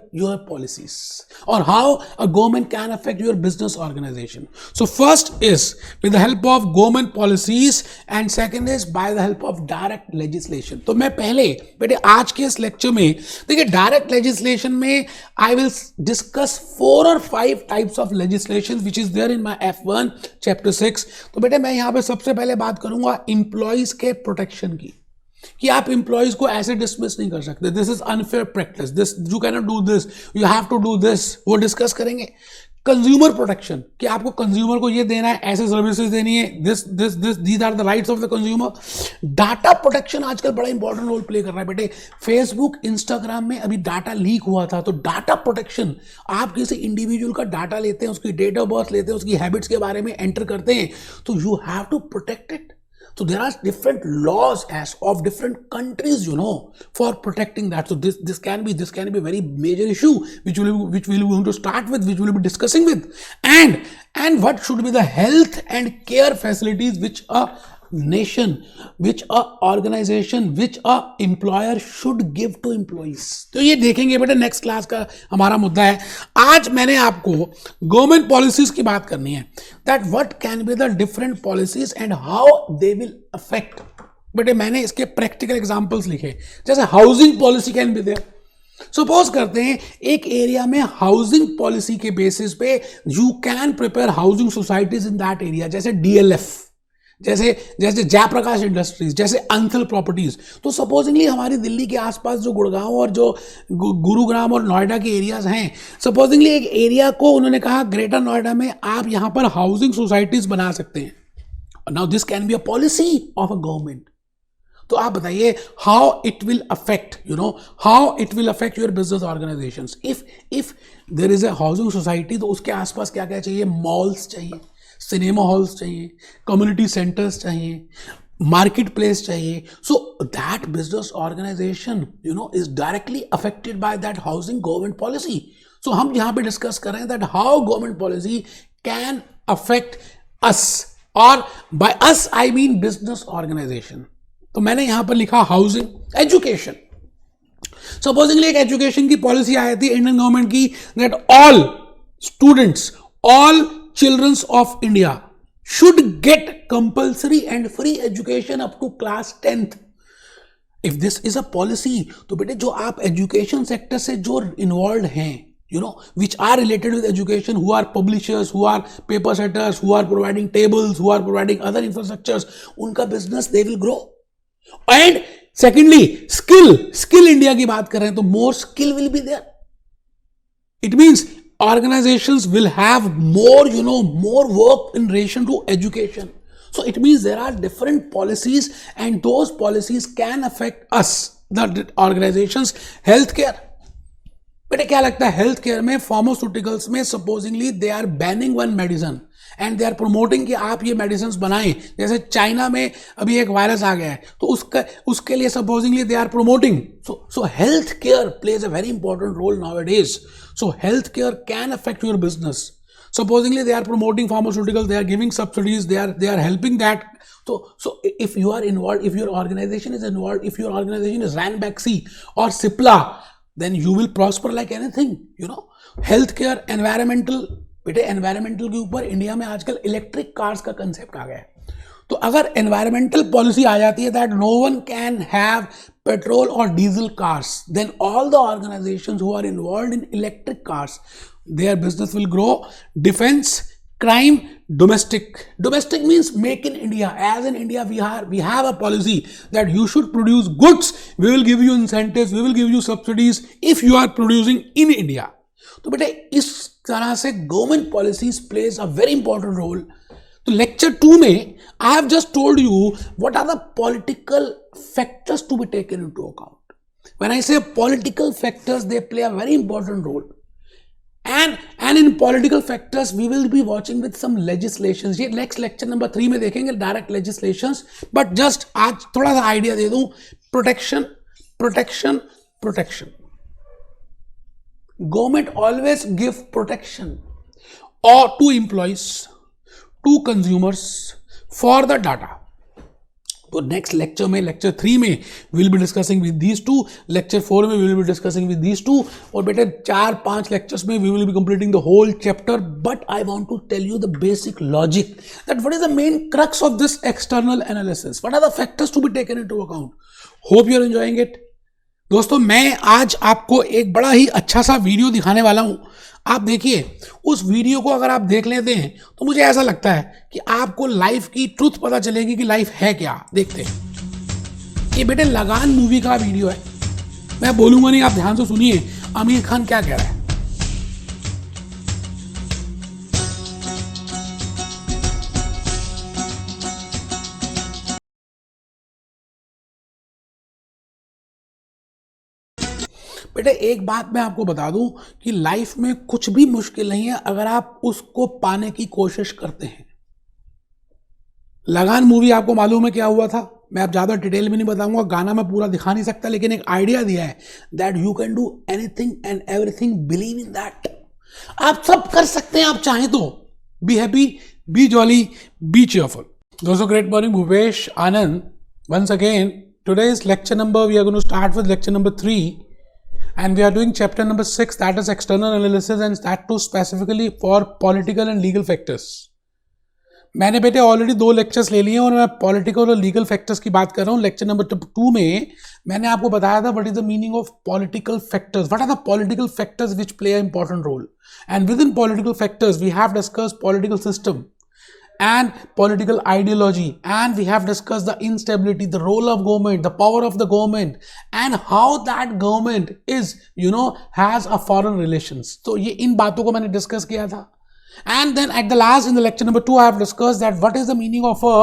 S1: policies, or how a government can affect your business organization. So first is with the help of government policies, and second is by the help of direct legislation. तो मैं पहले बेटे आज के इस lecture में देखिए direct legislation में I will discuss 4 or 5 types of legislation which is there in my F1 chapter 6. तो बेटे मैं यहाँ पे सबसे पहले बात करूंगा एम्प्लॉइज के प्रोटेक्शन की, कि आप एम्प्लॉइज को ऐसे डिसमिस नहीं कर सकते. This is unfair practice, this you can not do this, you have to do this, वो डिस्कस करेंगे. कंज्यूमर प्रोटेक्शन, कि आपको कंज्यूमर को ये देना है, ऐसे सर्विसेज देनी है, these are the rights of the consumer. Data protection आजकल बड़ा इंपॉर्टेंट रोल प्ले कर रहा है बेटे. फेसबुक, इंस्टाग्राम में अभी डाटा लीक हुआ था, तो डाटा प्रोटेक्शन, आप किसी इंडिविजुअल का डाटा लेते हैं, उसकी डेट ऑफ बर्थ लेते हैं, उसकी हैबिट्स के बारे में एंटर करते हैं, तो you have to protect it. So there are different laws as of different countries, for protecting that. So this can be very major issue which we will going to start with, which we will be discussing with. And what should be the health and care facilities which a nation, which a organization, which a employer should give to employees. तो ये देखेंगे बेटा, next class का हमारा मुद्दा है. आज मैंने आपको गवर्नमेंट पॉलिसीज की बात करनी है, that what can be the different policies and how they will affect. बेटे मैंने इसके प्रैक्टिकल एग्जांपल्स लिखे, जैसे housing policy can be there. Suppose करते हैं एक एरिया में हाउसिंग पॉलिसी के बेसिस पे you can prepare housing societies in that area, जैसे डीएलएफ, जैसे जयप्रकाश इंडस्ट्रीज, जैसे अंथल प्रॉपर्टीज. तो सपोजिंगली हमारी दिल्ली के आसपास जो गुड़गांव और जो गुरुग्राम और नोएडा के एरियाज हैं, सपोजिंगली एक एरिया को उन्होंने कहा ग्रेटर नोएडा में आप यहां पर हाउसिंग सोसाइटीज बना सकते हैं. Now this can be a policy of a government. तो आप बताइए how it will affect, how it will affect your business organisations. If there is a housing society, तो उसके आसपास क्या क्या चाहिए? मॉल्स चाहिए, सिनेमा हॉल्स चाहिए, कम्युनिटी सेंटर्स चाहिए, मार्केट प्लेस चाहिए. So that business organisation is directly affected by that housing government policy. सो हम यहां पे डिस्कस कर रहे हैं that how government policy can affect us, और by us I mean business organisation. तो मैंने यहां पर लिखा हाउसिंग. एजुकेशन, सपोजिंगली एक एजुकेशन की पॉलिसी आई थी इंडियन गवर्नमेंट की, that all students, all children of India should get compulsory and free education up to class 10th. If this is a policy, तो बेटे जो आप एजुकेशन सेक्टर से जो इन्वॉल्व हैं, which are related with education, who are publishers, who are paper setters, who are providing tables, who are providing other infrastructures, उनका business they will grow. And secondly, skill India की बात कर रहे हैं, तो more skill will be there. It means organizations will have more, more work in relation to education. So it means there are different policies, and those policies can affect us, the organizations. Healthcare, बेटे क्या लगता है health care में, pharmaceuticals में, supposingly they are banning one medicine and they are promoting कि आप ये medicine बनाएं. जैसे चाइना में अभी एक वायरस आ गया है, तो उसके लिए supposingly they are promoting. So health care plays a very important role nowadays. So health care can affect your business. Supposedly they are promoting pharmaceuticals, they are giving subsidies, they are helping that. So if you are involved, if your organization is involved, if your organization is Ranbaxy or Cipla, then you will prosper like anything. Healthcare, environmental, बेटे environmental के ऊपर India में आजकल electric cars का concept आ गया है. तो अगर एनवायरमेंटल पॉलिसी आ जाती है that no one can have petrol और diesel cars, then all the organisations who are involved in electric cars, their business will grow. Defense, crime, domestic means make in India. As in India we have a policy that you should produce goods, we will give you incentives, we will give you subsidies if you are producing in India. तो बेटे इस तरह से government policies plays a very important role. तो lecture 2 में I have just told you what are the political factors to be taken into account. When I say political factors, they play a very important role. And in political factors we will be watching with some legislations. ये next lecture number 3 में देखेंगे direct legislations. But just आज थोड़ा सा idea दे दूं. protection. Government always give protection or to employees, to consumers for the data. तो next lecture में, lecture 3 में will be discussing with these two, lecture 4 में will be discussing with these two, और बेटे 4-5 लेक्चर्स में we will be completing the whole chapter. But I want to tell you the basic logic that what is the main crux of this external analysis, what are the factors to be taken into account. Hope you are enjoying it. दोस्तों मैं आज आपको एक बड़ा ही अच्छा सा video दिखाने वाला हूं. आप देखिए, उस वीडियो को अगर आप देख लेते हैं तो मुझे ऐसा लगता है कि आपको लाइफ की ट्रुथ पता चलेगी कि लाइफ है क्या. देखते हैं. ये बेटे लगान मूवी का वीडियो है. मैं बोलूंगा नहीं, आप ध्यान से सुनिए आमिर खान क्या कह रहा है. बेटे एक बात मैं आपको बता दूं कि लाइफ में कुछ भी मुश्किल नहीं है अगर आप उसको पाने की कोशिश करते हैं. लगान मूवी आपको मालूम है क्या हुआ था. मैं अब ज्यादा डिटेल में नहीं बताऊंगा, गाना मैं पूरा दिखा नहीं सकता, लेकिन एक आइडिया दिया है that you can do anything and everything, believe in that. आप सब कर सकते हैं आप चाहें तो. B happy, be jolly, be cheerful. दोस्तों great morning, Bhupesh Anand once again. Today's lecture number, we are going to start with lecture number 3. And we are doing chapter number 6, that is external analysis, and that too specifically for political and legal factors. मैंने बेटे already 2 lectures ले लिए हैं और मैं political और legal factors की बात कर रहा हूँ. लेक्चर नंबर 2 में मैंने आपको बताया था what is the meaning of political factors, what are the political factors which play a important role. And within political factors we have discussed political system and political ideology, and we have discussed the instability, the role of government, the power of the government, and how that government is, has a foreign relations. तो ये इन बातों को मैंने discuss किया था. And then at the last, in the lecture number 2, I have discussed that what is the meaning of a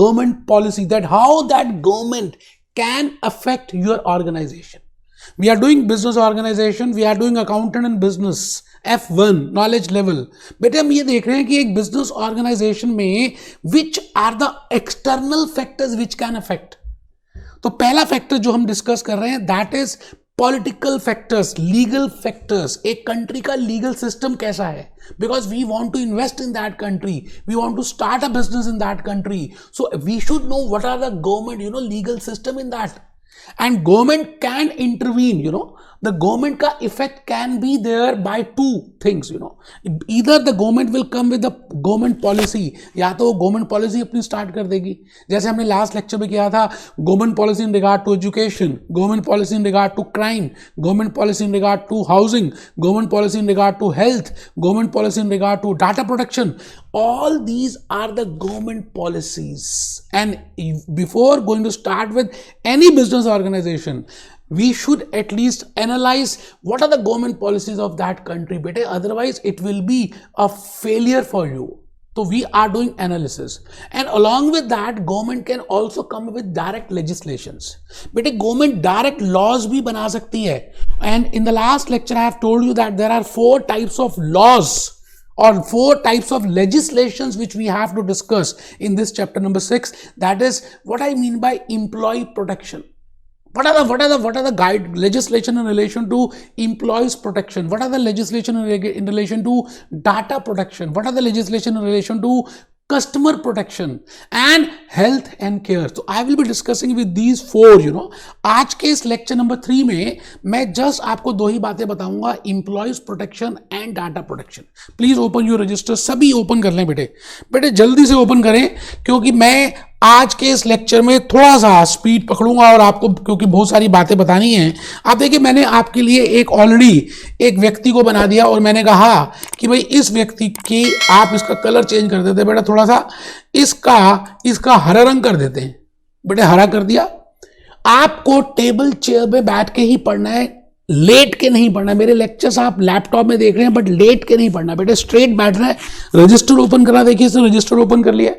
S1: government policy, that how that government can affect your organization. We are doing business organization, we are doing accountant and business F1 knowledge level. बेटे हम ये देख रहे हैं कि एक business organisation में which are the external factors which can affect. तो पहला फैक्टर जो हम डिस्कस कर रहे हैं that is political factors, legal factors. एक कंट्री का लीगल सिस्टम कैसा है, because we want to invest in that country, we want to start a business in that country, so we should know what are the government legal system in that. And government can intervene, the government ka effect can be there by 2 things, either the government will come with the government policy, या तो government policy अपनी start कर देगी, जैसे हमने last lecture में किया था. government policy in regard to education, government policy in regard to crime, government policy in regard to housing, government policy in regard to health, government policy in regard to data protection. All these are the government policies. And before going to start with any business organization, we should at least analyze what are the government policies of that country. Bete, otherwise it will be a failure for you. So we are doing analysis, and along with that government can also come with direct legislations. Bete, government direct laws bhi bana sakti hai. And in the last lecture I have told you that there are 4 types of laws or 4 types of legislations which we have to discuss in this chapter number 6. That is what I mean by employee protection. What are the guide legislation in relation to employees protection? What are the legislation in relation to data protection? What are the legislation in relation to customer protection and health and care? So I will be discussing with these 4. आज के इस lecture number 3 में मैं just आपको 2 ही बातें बताऊंगा, employees protection and data protection. Please open your register. सभी open कर लें बेटे जल्दी से ओपन करें, क्योंकि मैं आज के इस लेक्चर में थोड़ा सा स्पीड पकड़ूंगा और आपको क्योंकि बहुत सारी बातें बतानी हैं. आप देखिए, मैंने आपके लिए एक व्यक्ति को बना दिया और मैंने कहा कि भाई इस व्यक्ति की आप इसका कलर चेंज कर देते बेटा, थोड़ा सा इसका हरा रंग कर देते हैं. बेटे हरा कर दिया. आपको टेबल चेयर पे बैठ के ही पढ़ना है, लेट के नहीं पढ़ना है. मेरे लेक्चर्स आप लैपटॉप में देख रहे हैं बट लेट के नहीं पढ़ना बेटे, स्ट्रेट बैठना है. रजिस्टर ओपन करा, देखिए इसने रजिस्टर ओपन कर लिया.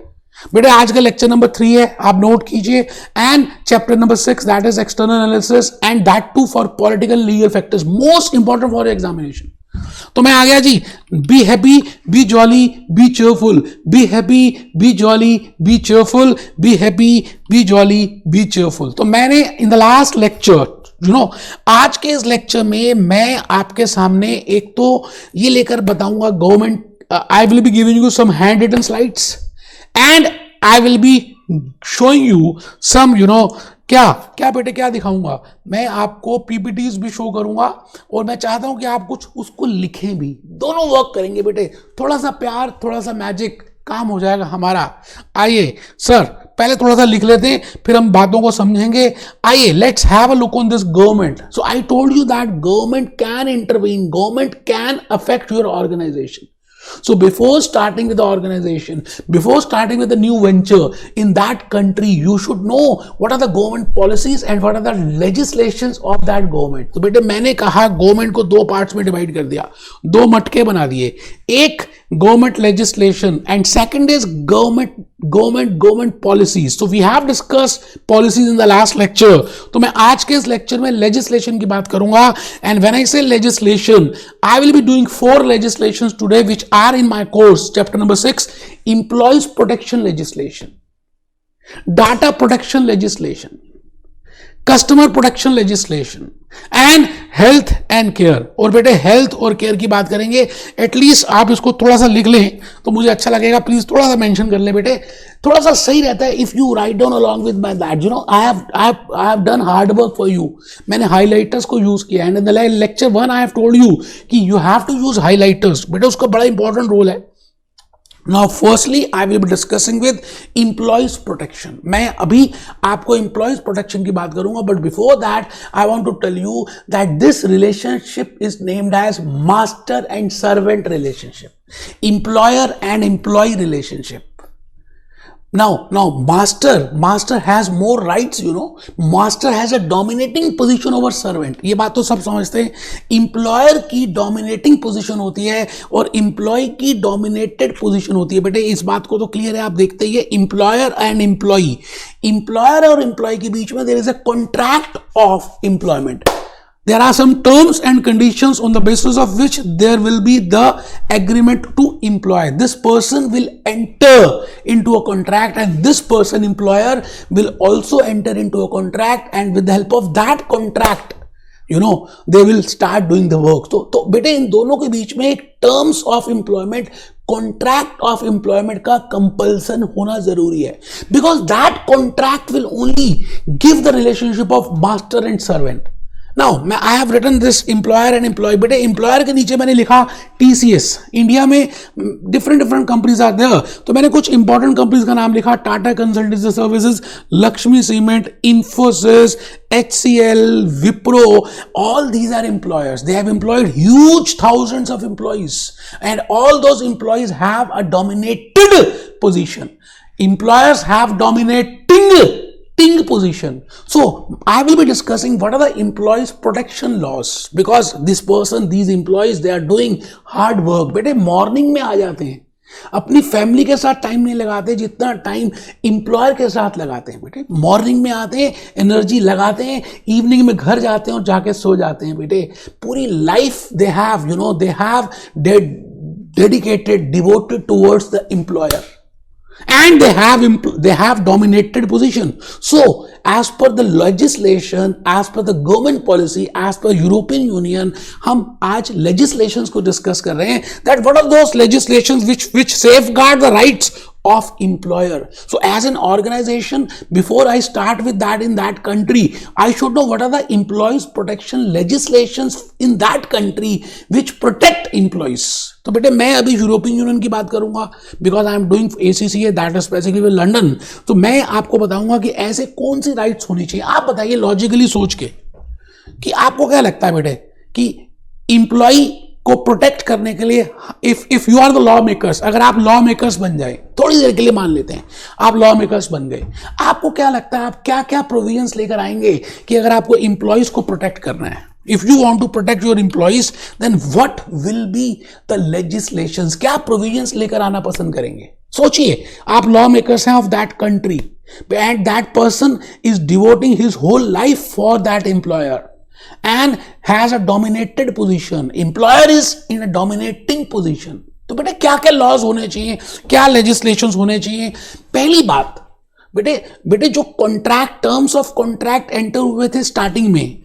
S1: बेटे आज का लेक्चर नंबर 3 है, आप नोट कीजिए. And chapter number 6 that is external analysis and that too for political legal factors, most important for examination. तो मैं आ गया जी. Be happy, be jolly, be cheerful. Be happy, be jolly, be cheerful. Be happy, be jolly, be cheerful. तो मैंने इन the last lecture आज के इस लेक्चर में मैं आपके सामने एक तो ये लेकर बताऊंगा government. I will be giving you some hand written slides and I will be showing you some, क्या क्या बेटे क्या दिखाऊंगा, मैं आपको पीपीटीज भी शो करूंगा और मैं चाहता हूं कि आप कुछ उसको लिखें भी, दोनों वर्क करेंगे बेटे, थोड़ा सा प्यार थोड़ा सा मैजिक, काम हो जाएगा हमारा। आइए सर पहले थोड़ा सा लिख लेते हैं फिर हम बातों को समझेंगे। आइए let's have a look on this government. So I told you that government can intervene, government can affect your organisation. So before starting with the organization, before starting with a new venture in that country, you should know what are the government policies and what are the legislations of that government. तो बेटे मैंने कहा government को दो parts में divide कर दिया, दो मटके बना दिए, एक government legislation and second is government policies. So we have discuss policies in the last lecture. तो मैं आज के इस लेक्चर में लेजिस्लेशन की बात करूंगा. एंड व्हेन आई से legislation, I will be doing 4 legislations today which are in my course, chapter number 6, employees protection legislation, data protection legislation, customer protection legislation and health and care. और बेटे health और care की बात करेंगे, at least आप इसको थोड़ा सा लिख लें तो मुझे अच्छा लगेगा. प्लीज थोड़ा सा मेंशन कर ले बेटे, थोड़ा सा सही रहता है if you write down along with my that. I have done hard work for you. मैंने हाइलाइटर्स को यूज किया and in the lecture 1 I have told you कि you have to use highlighters. बेटे उसका बड़ा इंपॉर्टेंट रोल है. Now firstly I will be discussing with employees protection. मैं अभी आपको employees protection की बात करूंगा, but before that I want to tell you that this relationship is named as master and servant relationship, employer and employee relationship. Now master has more rights, master has a dominating position over servant. ये बात तो सब समझते हैं. Employer की dominating position होती है और एम्प्लॉय की डोमिनेटेड पोजीशन होती है. बेटे इस बात को तो क्लियर है, आप देखते ही है. एम्प्लॉयर एंड एम्प्लॉई, एम्प्लॉयर और एम्प्लॉय के बीच में there is a contract of employment. There are some terms and conditions on the basis of which there will be the agreement to employ. This person will enter into a contract and this person, employer, will also enter into a contract, and with the help of that contract, they will start doing the work. तो बेटे इन दोनों के बीच में एक terms of employment, contract of employment का compulsion होना जरूरी है, because that contract will only give the relationship of master and servant. Now, I have written this employer and employee. बेटे employer के नीचे मैंने लिखा TCS. इंडिया में different कंपनीज आर देयर, तो मैंने कुछ इंपॉर्टेंट कंपनीज का नाम लिखा. Tata consultancy services, Lakshmi cement, Infosys, HCL, Wipro. All these are employers. They have employed huge thousands of employees, and all those employees have a dominated position. Employers have dominating position. So I will be discussing what are the employees protection laws, because these employees, they are doing hard work. बेटे morning में आ जाते हैं, अपनी family के साथ time नहीं लगाते जितना टाइम एम्प्लॉयर के साथ लगाते हैं. बेटे मॉर्निंग में आते हैं, एनर्जी लगाते हैं, इवनिंग में घर जाते हैं और जाके सो जाते हैं. बेटे पूरी life they have devoted towards the employer. And they have dominated position. So as per the legislation, as per the government policy, as per European Union, हम आज legislations को discuss कर रहे हैं, that what are those legislations which safeguard the rights of employer. So as an organization, before I start with that in that country, I should know what are the employees protection legislations in that country which protect employees. तो बेटे मैं अभी European union की बात करूंगा, because I am doing ACCA, that is specifically with London. तो मैं आपको बताऊंगा कि ऐसे कौन सी राइट्स होनी चाहिए. आप बताइए लॉजिकली सोच के कि आपको क्या लगता है बेटे कि इंप्लॉई को प्रोटेक्ट करने के लिए, if you are the law makers, अगर आप लॉ मेकर्स बन जाए, थोड़ी देर के लिए मान लेते हैं आप लॉ मेकर्स बन गए, आपको क्या लगता है आप क्या क्या प्रोविजंस लेकर आएंगे कि अगर आपको इंप्लॉइज को प्रोटेक्ट करना है? If you want to protect your employees, then what will be the legislations? क्या provisions लेकर आना पसंद करेंगे? सोचिए, आप लॉ मेकर्स हैं of that country, and that person is devoting his whole life for that employer and has a dominated position. Employer is in a dominating position. तो बेटे क्या क्या लॉज होने चाहिए, क्या legislations होने चाहिए? पहली बात बेटे जो contract, terms of contract enter हुए थे स्टार्टिंग में,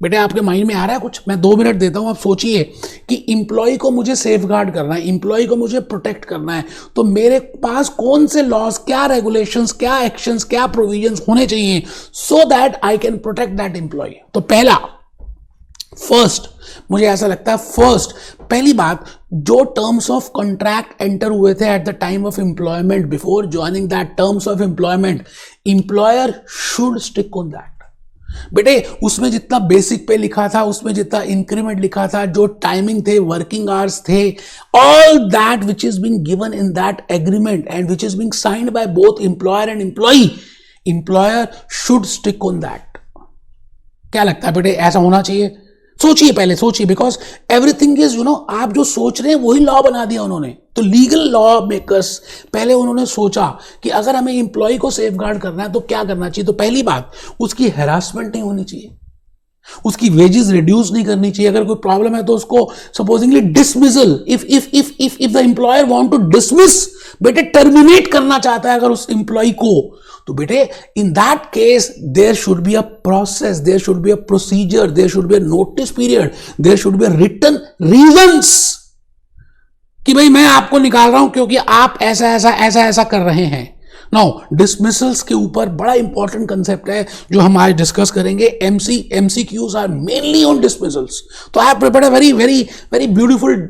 S1: बेटे आपके माइंड में आ रहा है कुछ? मैं 2 मिनट देता हूं, आप सोचिए कि इंप्लॉय को मुझे सेफ गार्ड करना है, इंप्लॉय को मुझे प्रोटेक्ट करना है, तो मेरे पास कौन से लॉज, क्या रेगुलेशंस, क्या एक्शंस, क्या प्रोविजंस होने चाहिए so that I can protect that employee. तो पहला, फर्स्ट, मुझे ऐसा लगता है पहली बात, जो टर्म्स ऑफ कॉन्ट्रैक्ट एंटर हुए थे eight the time of employment, before joining that terms of employment, employer should stick on that. बेटे उसमें जितना बेसिक पे लिखा था, उसमें जितना इंक्रीमेंट लिखा था, जो टाइमिंग थे, वर्किंग आवर्स थे, all that which is being given in that agreement and which is being signed by both employer and employee, employer should stick on that. क्या लगता है बेटे, ऐसा होना चाहिए? सोचिए, पहले सोचिए, बिकॉज एवरीथिंग इज आप जो सोच रहे हैं वही लॉ बना दिया उन्होंने। तो लीगल लॉ मेकर्स पहले उन्होंने सोचा कि अगर हमें एम्प्लॉय को सेफ गार्ड करना है तो क्या करना चाहिए। तो पहली बात, उसकी हैरासमेंट नहीं होनी चाहिए, उसकी वेजेस रिड्यूस नहीं करनी चाहिए। अगर कोई प्रॉब्लम है तो उसको supposingly dismissal, if the employer want to dismiss, बेटे टर्मिनेट करना चाहता है अगर उस एम्प्लॉय को, तो बेटे in that case there should be a process, there should be a procedure, there should be a notice period, there should be a written reasons कि भाई मैं आपको निकाल रहा हूं क्योंकि आप ऐसा ऐसा ऐसा ऐसा कर रहे हैं। नाउ डिसमिसल्स के ऊपर बड़ा इंपॉर्टेंट कंसेप्ट है जो हम आज डिस्कस करेंगे। MCQs are mainly on dismissals. तो I have prepared a very very very beautiful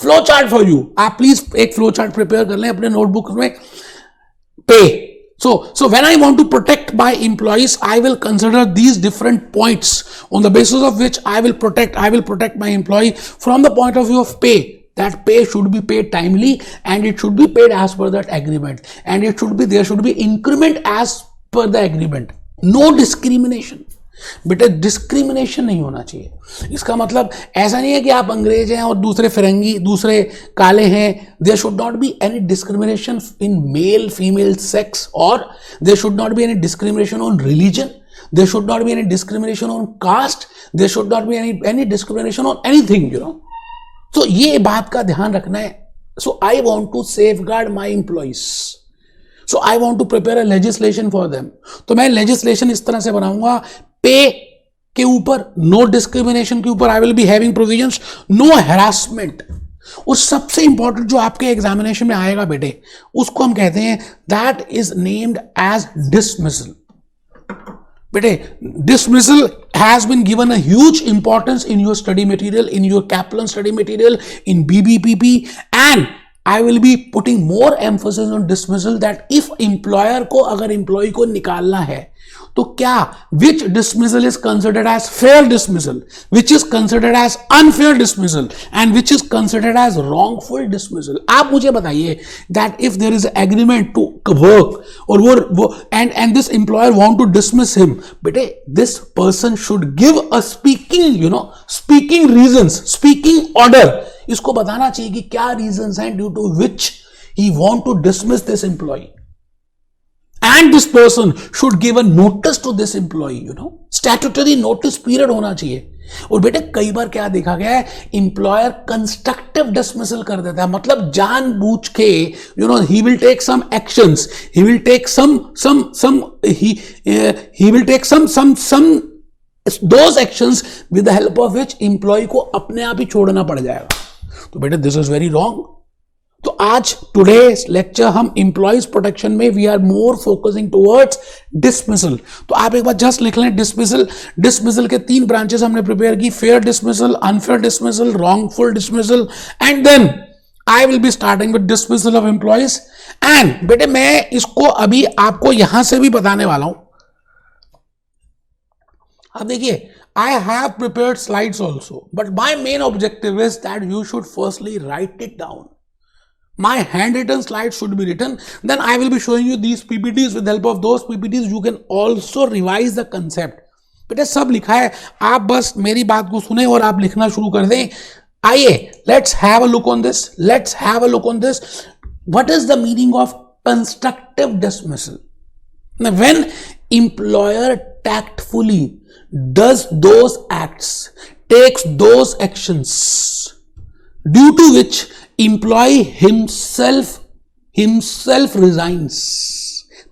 S1: flow chart for you. आप प्लीज एक फ्लो चार्ट प्रिपेयर कर लें अपने नोटबुक में। पे So when I want to protect my employees, I will consider these different points on the basis of which I will protect my employee from the point of view of pay. That pay should be paid timely and it should be paid as per that agreement, and there should be increment as per the agreement. No discrimination. बेटा discrimination नहीं होना चाहिए। इसका मतलब ऐसा नहीं है कि आप अंग्रेज हैं और दूसरे फिरंगी, दूसरे काले हैं। There should not be any discrimination in male female sex, और there should not be any discrimination on religion, there should not be any discrimination on caste, there should not be any discrimination on anything, तो ये बात का ध्यान रखना है। So I want to safeguard my employees, so I want to prepare a legislation for them. तो मैं legislation इस तरह से बनाऊंगा, पे के ऊपर, नो डिस्क्रिमिनेशन के ऊपर I will be having provisions, no harassment, और सबसे इंपॉर्टेंट जो आपके एग्जामिनेशन में आएगा बेटे, उसको हम कहते हैं that is named as dismissal. बेटे dismissal has been given a huge importance in your study material, in your Kaplan study material, in BBPP, and I will be putting more emphasis on dismissal, that if employer को अगर employee को निकालना है तो क्या, which dismissal is considered as fair dismissal, which is considered as unfair dismissal, and which is considered as wrongful dismissal. आप मुझे बताइए that if there is agreement to work और वो and this employer want to dismiss him, बेटे this person should give a speaking reasons, speaking order. इसको बताना चाहिए कि क्या reasons हैं due to which he want to dismiss this employee. And this person should give a notice to this employee, statutory notice period होना चाहिए। और बेटे कई बार क्या देखा गया है, एम्प्लॉयर कंस्ट्रक्टिव डिसमिसल कर देता है, मतलब जानबूझ के he will take some actions, he will take those actions with the help of which employee को अपने आप ही छोड़ना पड़ जाएगा। तो बेटे दिस इज वेरी रॉन्ग। तो आज टुडे लेक्चर हम एम्प्लॉइज प्रोटेक्शन में we are more focusing towards dismissal. तो आप एक बार जस्ट लिख लें डिसमिसल। डिसमिसल के 3 ब्रांचेस हमने प्रिपेयर की, fair dismissal, unfair dismissal, wrongful dismissal, and then I will be starting with dismissal of employees. एंड बेटे मैं इसको अभी आपको यहां से भी बताने वाला हूं। अब देखिए, I have prepared slides also, but my main objective is that you should firstly write it down. My handwritten slides should be written. Then I will be showing you these PPTs. With the help of those PPTs, you can also revise the concept. बेटा सब लिखा है, आप बस मेरी बात को सुने और आप लिखना शुरू कर दें। आइए, let's have a look on this. Let's have a look on this. What is the meaning of constructive dismissal? Now, when employer tactfully does those acts, takes those actions due to which employee himself resigns,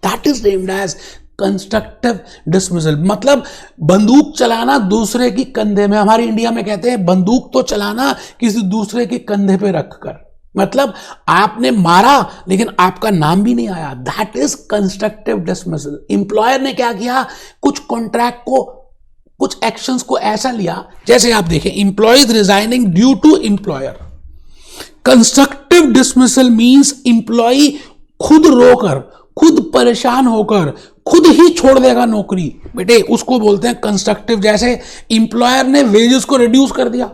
S1: that is named as constructive dismissal मतलब बंदूक चलाना दूसरे की कंधे में, हमारे India में कहते हैं बंदूक तो चलाना किसी दूसरे के कंधे पे रखकर, मतलब आपने मारा लेकिन आपका नाम भी नहीं आया, that is constructive dismissal. Employer ने क्या किया, कुछ कॉन्ट्रैक्ट को, कुछ एक्शंस को ऐसा लिया, जैसे आप देखें employees resigning due to employer. Constructive dismissal means employee खुद रोकर, खुद परेशान होकर खुद ही छोड़ देगा नौकरी, बेटे उसको बोलते हैं कंस्ट्रक्टिव। जैसे एम्प्लॉयर ने वेजेस को रिड्यूस कर दिया,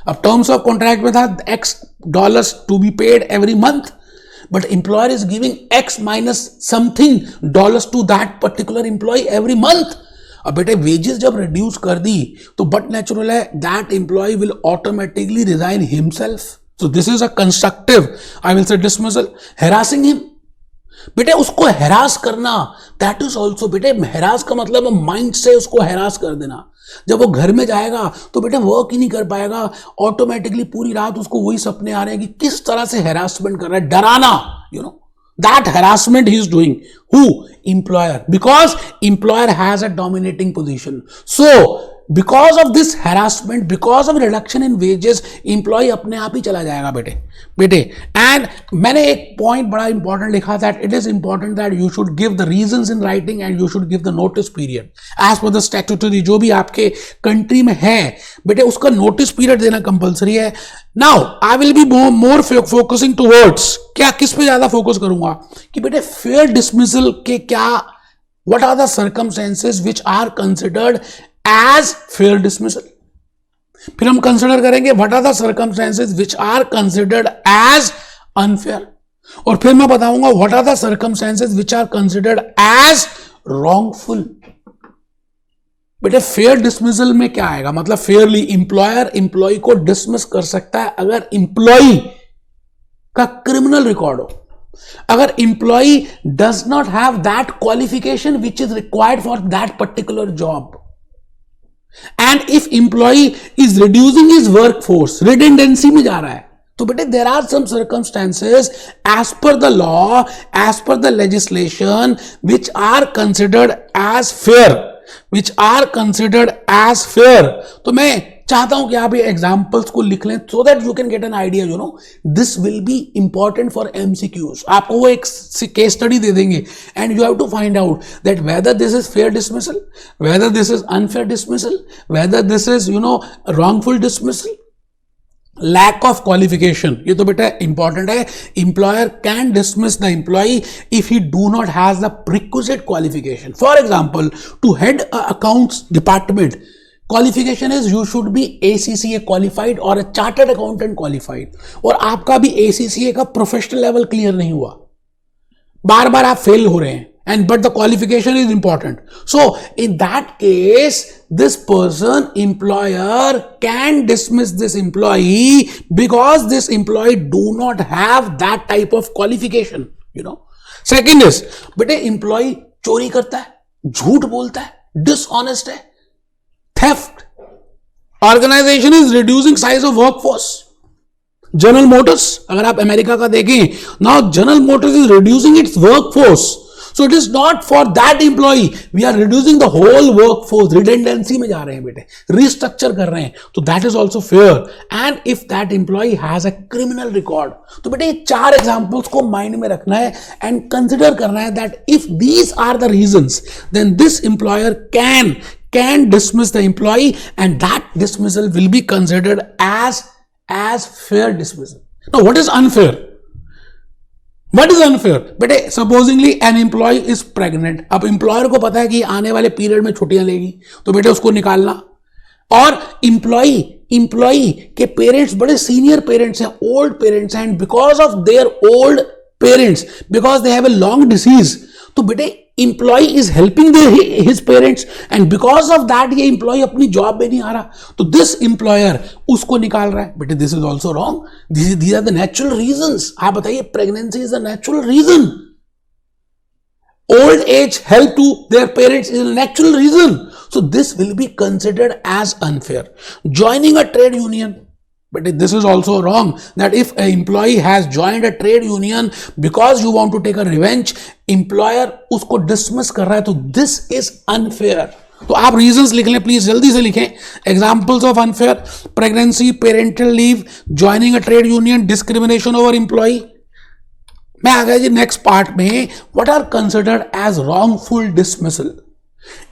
S1: अब टर्म्स ऑफ कॉन्ट्रैक्ट में था x dollars to be paid every month, but employer is giving x minus something dollars to that particular employ every month. अब बेटे वेजेस जब रिड्यूस कर दी तो बट नेचुरल है that employ will automatically resign himself. So this is a constructive, I will say dismissal. Harassing him, बेटे उसको harass करना, दैट इज ऑल्सो, बेटे हैरास का मतलब माइंड से उसको हैरास कर देना। जब वो घर में जाएगा तो बेटे वर्क ही नहीं कर पाएगा, ऑटोमेटिकली पूरी रात उसको वही सपने आ रहे हैं कि किस तरह से हैरासमेंट कर रहा है, डराना, you know that harassment he is doing. Who? Employer. Because employer has a dominating position. So because of this harassment, because of reduction in wages, employee अपने आप ही चला जाएगा बेटे। And मैंने एक point बड़ा important लिखा that it is important that you should give the reasons in writing and you should give the notice period as per the statutory, जो भी आपके कंट्री में है बेटे उसका नोटिस पीरियड देना कंपलसरी है। Now I will be more focusing towards, क्या किस पे ज्यादा फोकस करूंगा कि बेटे फेयर डिसमिसल के क्या, what are the circumstances which are considered as fair dismissal। फिर हम कंसिडर करेंगे what are the circumstances which are considered as unfair, और फिर मैं बताऊंगा what are the circumstances which are considered as wrongful। बेटे फेयर डिसमिसल में क्या आएगा, मतलब फेयरली एम्प्लॉयर एम्प्लॉय को डिसमिस कर सकता है अगर एम्प्लॉय का क्रिमिनल रिकॉर्ड हो, अगर employee does not have that qualification which is required for that particular job, and if employee is reducing his workforce, redundancy में जा रहा है, तो बेटे there are some circumstances as per the law, as per the legislation which are considered as fair, which are considered as fair। तो मैं चाहता हूं कि आप ये एग्जांपल्स को लिख लें so that you can get an idea, you know this will be important for MCQs। आपको वो एक केस स्टडी दे देंगे and you have to find out that whether this is fair dismissal, whether this is unfair dismissal, whether this is wrongful dismissal, lack of qualification, ये तो बेटा important है। Employer can dismiss the employ if he do not has the prerequisite qualification. For example to head accounts department, qualification is you should be ACCA qualified और a chartered accountant qualified, और आपका भी ACCA का professional level clear नहीं हुआ, बार बार आप fail हो रहे हैं, and but the qualification is important। So in that case this person, employer can dismiss this employee because this employee do not have that type of qualification, second is बेटे employee चोरी करता है, झूठ बोलता है, dishonest है, theft, organization is reducing size of workforce। General Motors, अगर आप अमेरिका का देखें, now General Motors is reducing its workforce, so it is not for that employee, we are reducing the whole workforce, redundancy में जा रहे हैं बेटे, restructure कर रहे हैं, तो that is also fair. And if that employee has a criminal record, तो बेटे ये चार एग्जांपल्स को माइंड में रखना है एंड कंसिडर करना है that if these are the reasons then this employer can dismiss the employee and that dismissal will be considered as fair dismissal। Now what is unfair? What is unfair? बेटे supposingly an employee is pregnant, अब employer को पता है कि आने वाले period में छुट्टियां लेगी, तो बेटे उसको निकालना, और employee के पेरेंट्स बड़े सीनियर पेरेंट्स हैं, ओल्ड पेरेंट्स हैं, and because of their old parents, because they have a long disease, तो बेटे employee is helping his parents and because of that ये employee अपनी जॉब में नहीं आ रहा, तो this employer उसको निकाल रहा है, बेटे this is also wrong, these are the natural reasons। आप बताइए, pregnancy is a natural reason, old age help to their parents is a natural reason, so this will be considered as unfair। Joining a trade union, But this is also wrong that if an employee has joined a trade union because you want to take a revenge, employer उसको dismiss कर रहा है, तो this is unfair. तो आप reasons लिख लें please, जल्दी से लिखें. Examples of unfair: pregnancy, parental leave, joining a trade union, discrimination over employee. मैं आ गया जी नेक्स्ट पार्ट में. What are considered as wrongful dismissal.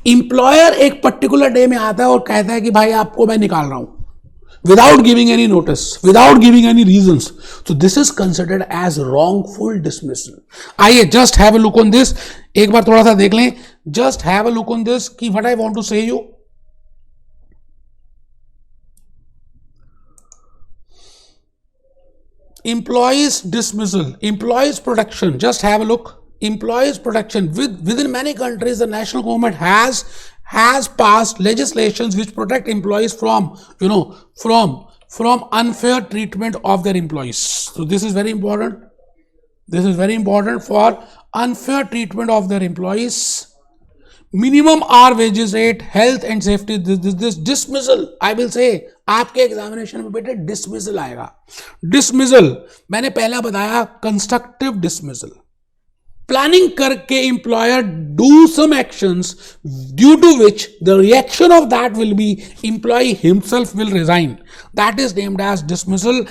S1: Employer एक पर्टिकुलर डे में आता है और कहता है कि भाई आपको मैं निकाल रहा हूं, without giving any notice, without giving any reasons. So this is considered as wrongful dismissal. आइए just have a look on this. एक बार थोड़ा सा देख लें. Just have a look on this कि what I want to say you. Employees dismissal, employees protection. Just have a look. Employees protection. Within many countries, the national government has passed legislations which protect employees from unfair treatment of their employees. So this is very important. This is very important for unfair treatment of their employees. Minimum hour wages rate, health and safety. This dismissal, I will say, आपके examination में बेटे dismissal आएगा. Dismissal मैंने पहला बताया, constructive dismissal. Planning करके employer do some actions due to which the reaction of that will be employee himself will resign. That is named as dismissal.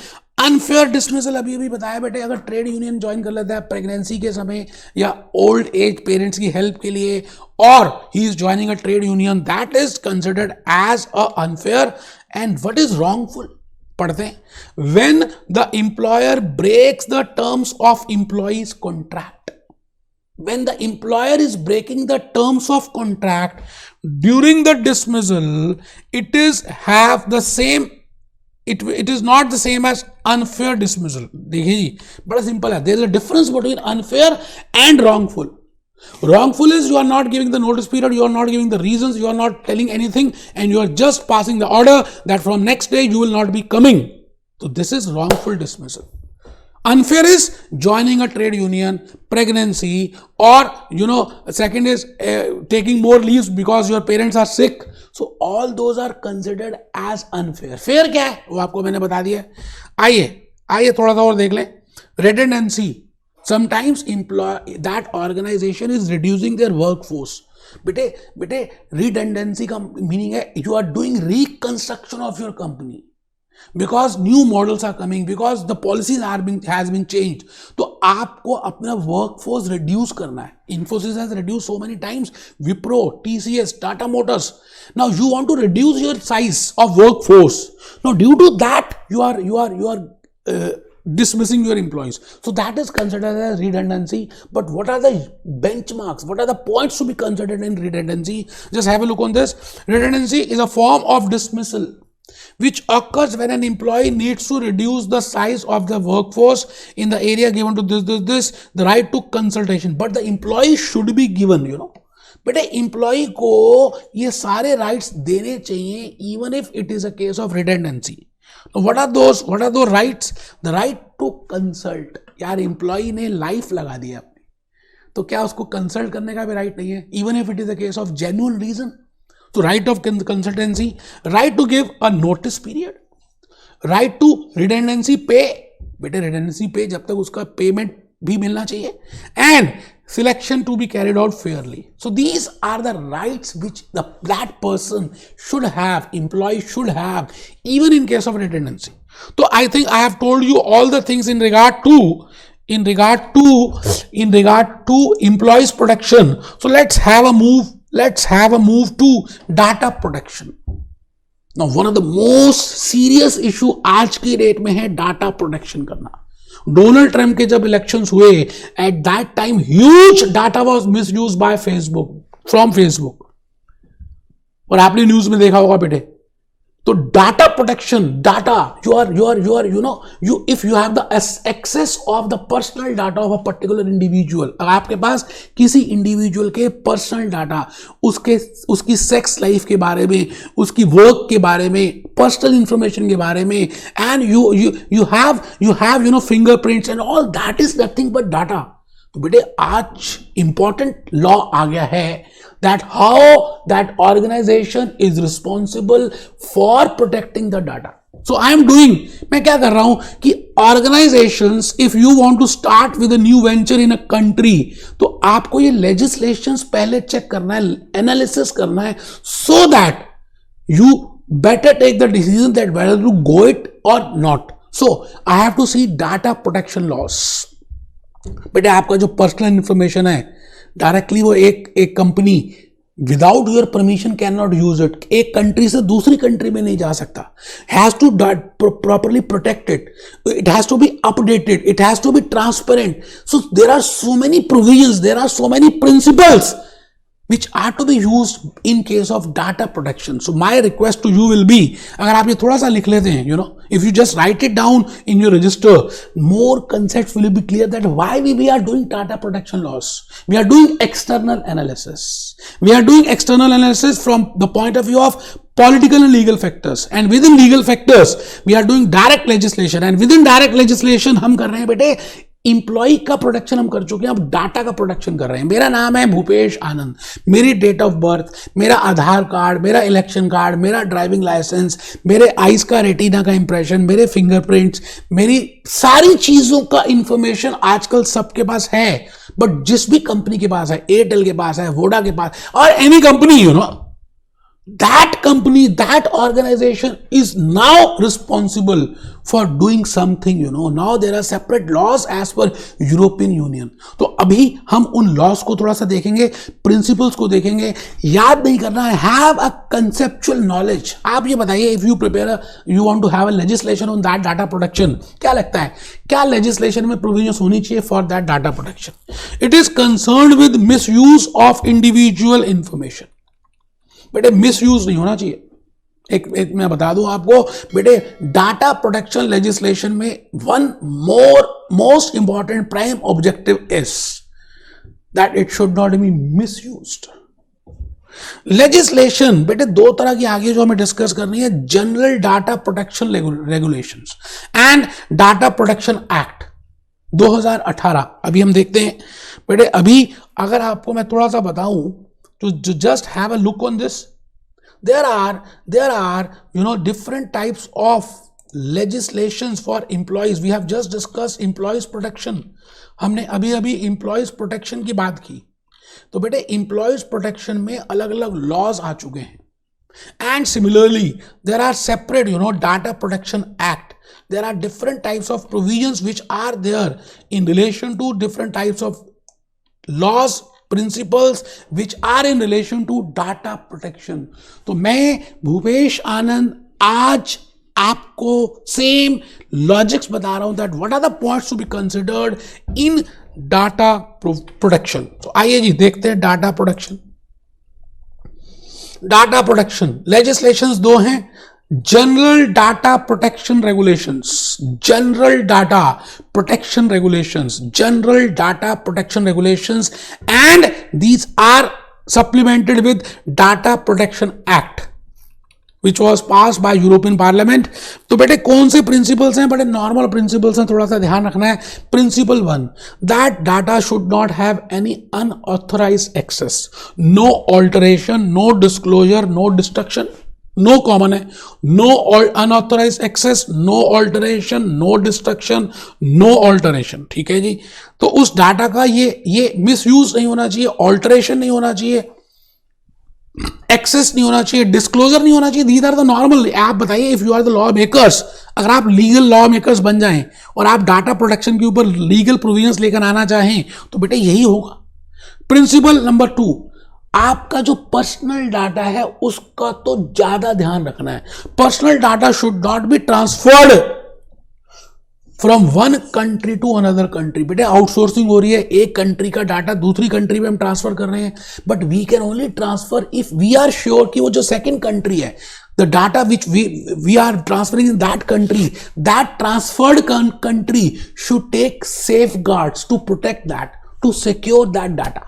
S1: Unfair dismissal अभी बताया बेटे, अगर ट्रेड यूनियन ज्वाइन कर लेता है प्रेगनेंसी के समय या ओल्ड एज पेरेंट्स की हेल्प के लिए, और he is joining a trade union, that is considered as a unfair. And what is wrongful पढ़ते हैं. When the employer breaks the terms of employees contract. When the employer is breaking the terms of contract during the dismissal, it is not the same as unfair dismissal. देखिए जी बड़ा simple है. there is a difference between unfair and wrongful. Wrongful is you are not giving the notice period, you are not giving the reasons, you are not telling anything, and you are just passing the order that from next day you will not be coming. So this is wrongful dismissal. Unfair is joining a trade union, pregnancy, or second is taking more leaves because your parents are sick. So all those are considered as unfair. Fair क्या है वो आपको मैंने बता दिया. आइए थोड़ा सा और देख लें. Redundancy. Sometimes that organization is reducing their workforce. बेटे redundancy का meaning है you are doing reconstruction of your company. Because new models are coming, because the policies has been changed. तो आपको अपना workforce reduce करना है. Infosys has reduced so many times. Wipro, TCS, Tata Motors. Now you want to reduce your size of workforce. Now due to that you are dismissing your employees. So that is considered as redundancy. But what are the benchmarks? What are the points to be considered in redundancy? Just have a look on this. Redundancy is a form of dismissal which occurs when an employee needs to reduce the size of the workforce in the area given to this, the right to consultation. But the employee should be given, बेटे employ को ये सारे rights देने चाहिए even if it is a case of redundancy. What are those rights? The right to consult. यार employ ने life लगा दी अपनी, तो क्या उसको कंसल्ट करने का भी राइट नहीं है, even if it is a case of genuine reason? So right of consultancy, right to give a notice period, right to redundancy pay. बेटे redundancy pay जब तक उसका पेमेंट भी मिलना चाहिए, and selection to be carried out fairly. So these are the rights which that person should have, employee should have, even in case of redundancy. So I think I have told you all the things in regard to employees protection. So let's have a move to data protection. Now one of the most serious issue आज की date में है data protection करना. Donald Trump के जब elections हुए, at that time huge data was misused by from Facebook, और आपने न्यूज में देखा होगा बेटे. तो data protection, data if you have the access of the personal data of a particular individual, अगर आपके पास किसी इंडिविजुअल के पर्सनल डाटा, उसकी सेक्स लाइफ के बारे में, उसकी वर्क के बारे में, पर्सनल इंफॉर्मेशन के बारे में, and you have fingerprints and all, that is nothing but data. तो बेटे आज इंपॉर्टेंट लॉ आ गया है that how that organization is responsible for protecting the data. So I am doing, मैं क्या कर रहा हूं कि organisations, if you want to start with a new venture in a country, तो आपको ये लेजिस्लेशंस पहले चेक करना है, एनालिसिस करना है, so that you better take the decision that whether to go it or not. So I have to see data protection laws. बेटे आपका जो पर्सनल इंफॉर्मेशन है डायरेक्टली वो एक company without your permission can not use it, एक country से दूसरी country में नहीं जा सकता, has to properly protected, it has to be updated, it has to be transparent. So there are so many provisions, there are so many principles which are to be used in case of data protection. So my request to you will be, अगर आप ये थोड़ा सा लिख लेते हैं, if you just write it down in your register, more concepts will be clear that why we are doing data protection laws. We are doing external analysis. We are doing external analysis from the point of view of political and legal factors. And within legal factors, we are doing direct legislation. And within direct legislation, हम कर रहे हैं बेटे employee का protection हम कर चुके हैं, अब डाटा का प्रोटेक्शन कर रहे हैं. मेरा नाम है भूपेश आनंद, मेरी डेट ऑफ बर्थ, मेरा आधार कार्ड, मेरा इलेक्शन कार्ड, मेरा ड्राइविंग लाइसेंस, मेरे आईज का रेटिना का इंप्रेशन, मेरे फिंगरप्रिंट्स, मेरी सारी चीजों का इंफॉर्मेशन आजकल सबके पास है. बट जिस भी कंपनी के पास है, एयरटेल के पास है, वोडा के पास, और any company, that company, that organization is now responsible for doing something. Now there are separate laws as per European Union. तो अभी हम उन laws को थोड़ा सा देखेंगे, principles को देखेंगे. याद नहीं करना है, have a conceptual knowledge. आप ये बताइए, if you prepare you want to have a legislation on that data protection, क्या लगता है क्या legislation में provisions होनी चाहिए for that data protection? It is concerned with misuse of individual information. बेटे मिसयूज नहीं होना चाहिए. एक मैं बता दूं आपको बेटे, डाटा प्रोटेक्शन लेजिस्लेशन में one most important prime objective is that it should not B misused. Legislation बेटे दो तरह की आगे जो हमें डिस्कस करनी है, general data protection regulations and data protection act 2018. अभी हम देखते हैं बेटे. अभी अगर आपको मैं थोड़ा सा बताऊं to just have a look on this, there are different types of legislations for employees. We have just discussed employees protection. हमने अभी employees protection की बात की. तो बेटे employees protection में अलग अलग laws आ चुके हैं. And similarly there are separate data protection act. There are different types of provisions which are there in relation to different types of laws, principles which are in relation to data protection. तो मैं भूपेश आनंद आज आपको same logics बता रहा हूं that what are the points to be considered in data protection. तो आइए जी देखते हैं data protection. Data protection legislations दो हैं, general data protection regulations, general data protection regulations, general data protection regulations, and these are supplemented with data protection act which was passed by European Parliament. तो बेटे कौन से principles हैं? बड़े normal principles हैं, थोड़ा सा ध्यान रखना है. Principal 1, that data should not have any unauthorized access, no alteration, no disclosure, no destruction. No common है, no unauthorized access, no alteration, no destruction, no alteration. ठीक है जी. तो उस डाटा का ये मिसयूज नहीं होना चाहिए, ऑल्टरेशन नहीं होना चाहिए, एक्सेस नहीं होना चाहिए, डिस्क्लोजर नहीं होना चाहिए. These are the normal. आप बताइए, if you are the law makers, अगर आप लीगल लॉ मेकर्स बन जाएं और आप डाटा प्रोटेक्शन के ऊपर लीगल प्रोविजंस लेकर आना चाहें तो बेटे यही होगा. प्रिंसिपल नंबर 2, आपका जो पर्सनल डाटा है उसका तो ज्यादा ध्यान रखना है. Personal data should not be transferred from one country to another country. बेटे आउटसोर्सिंग हो रही है, एक कंट्री का डाटा दूसरी कंट्री में हम ट्रांसफर कर रहे हैं, but we can only transfer if we are sure कि वो जो सेकंड कंट्री है, the data which we are transferring in that country, that transferred country should take safeguards to protect that, to secure that data.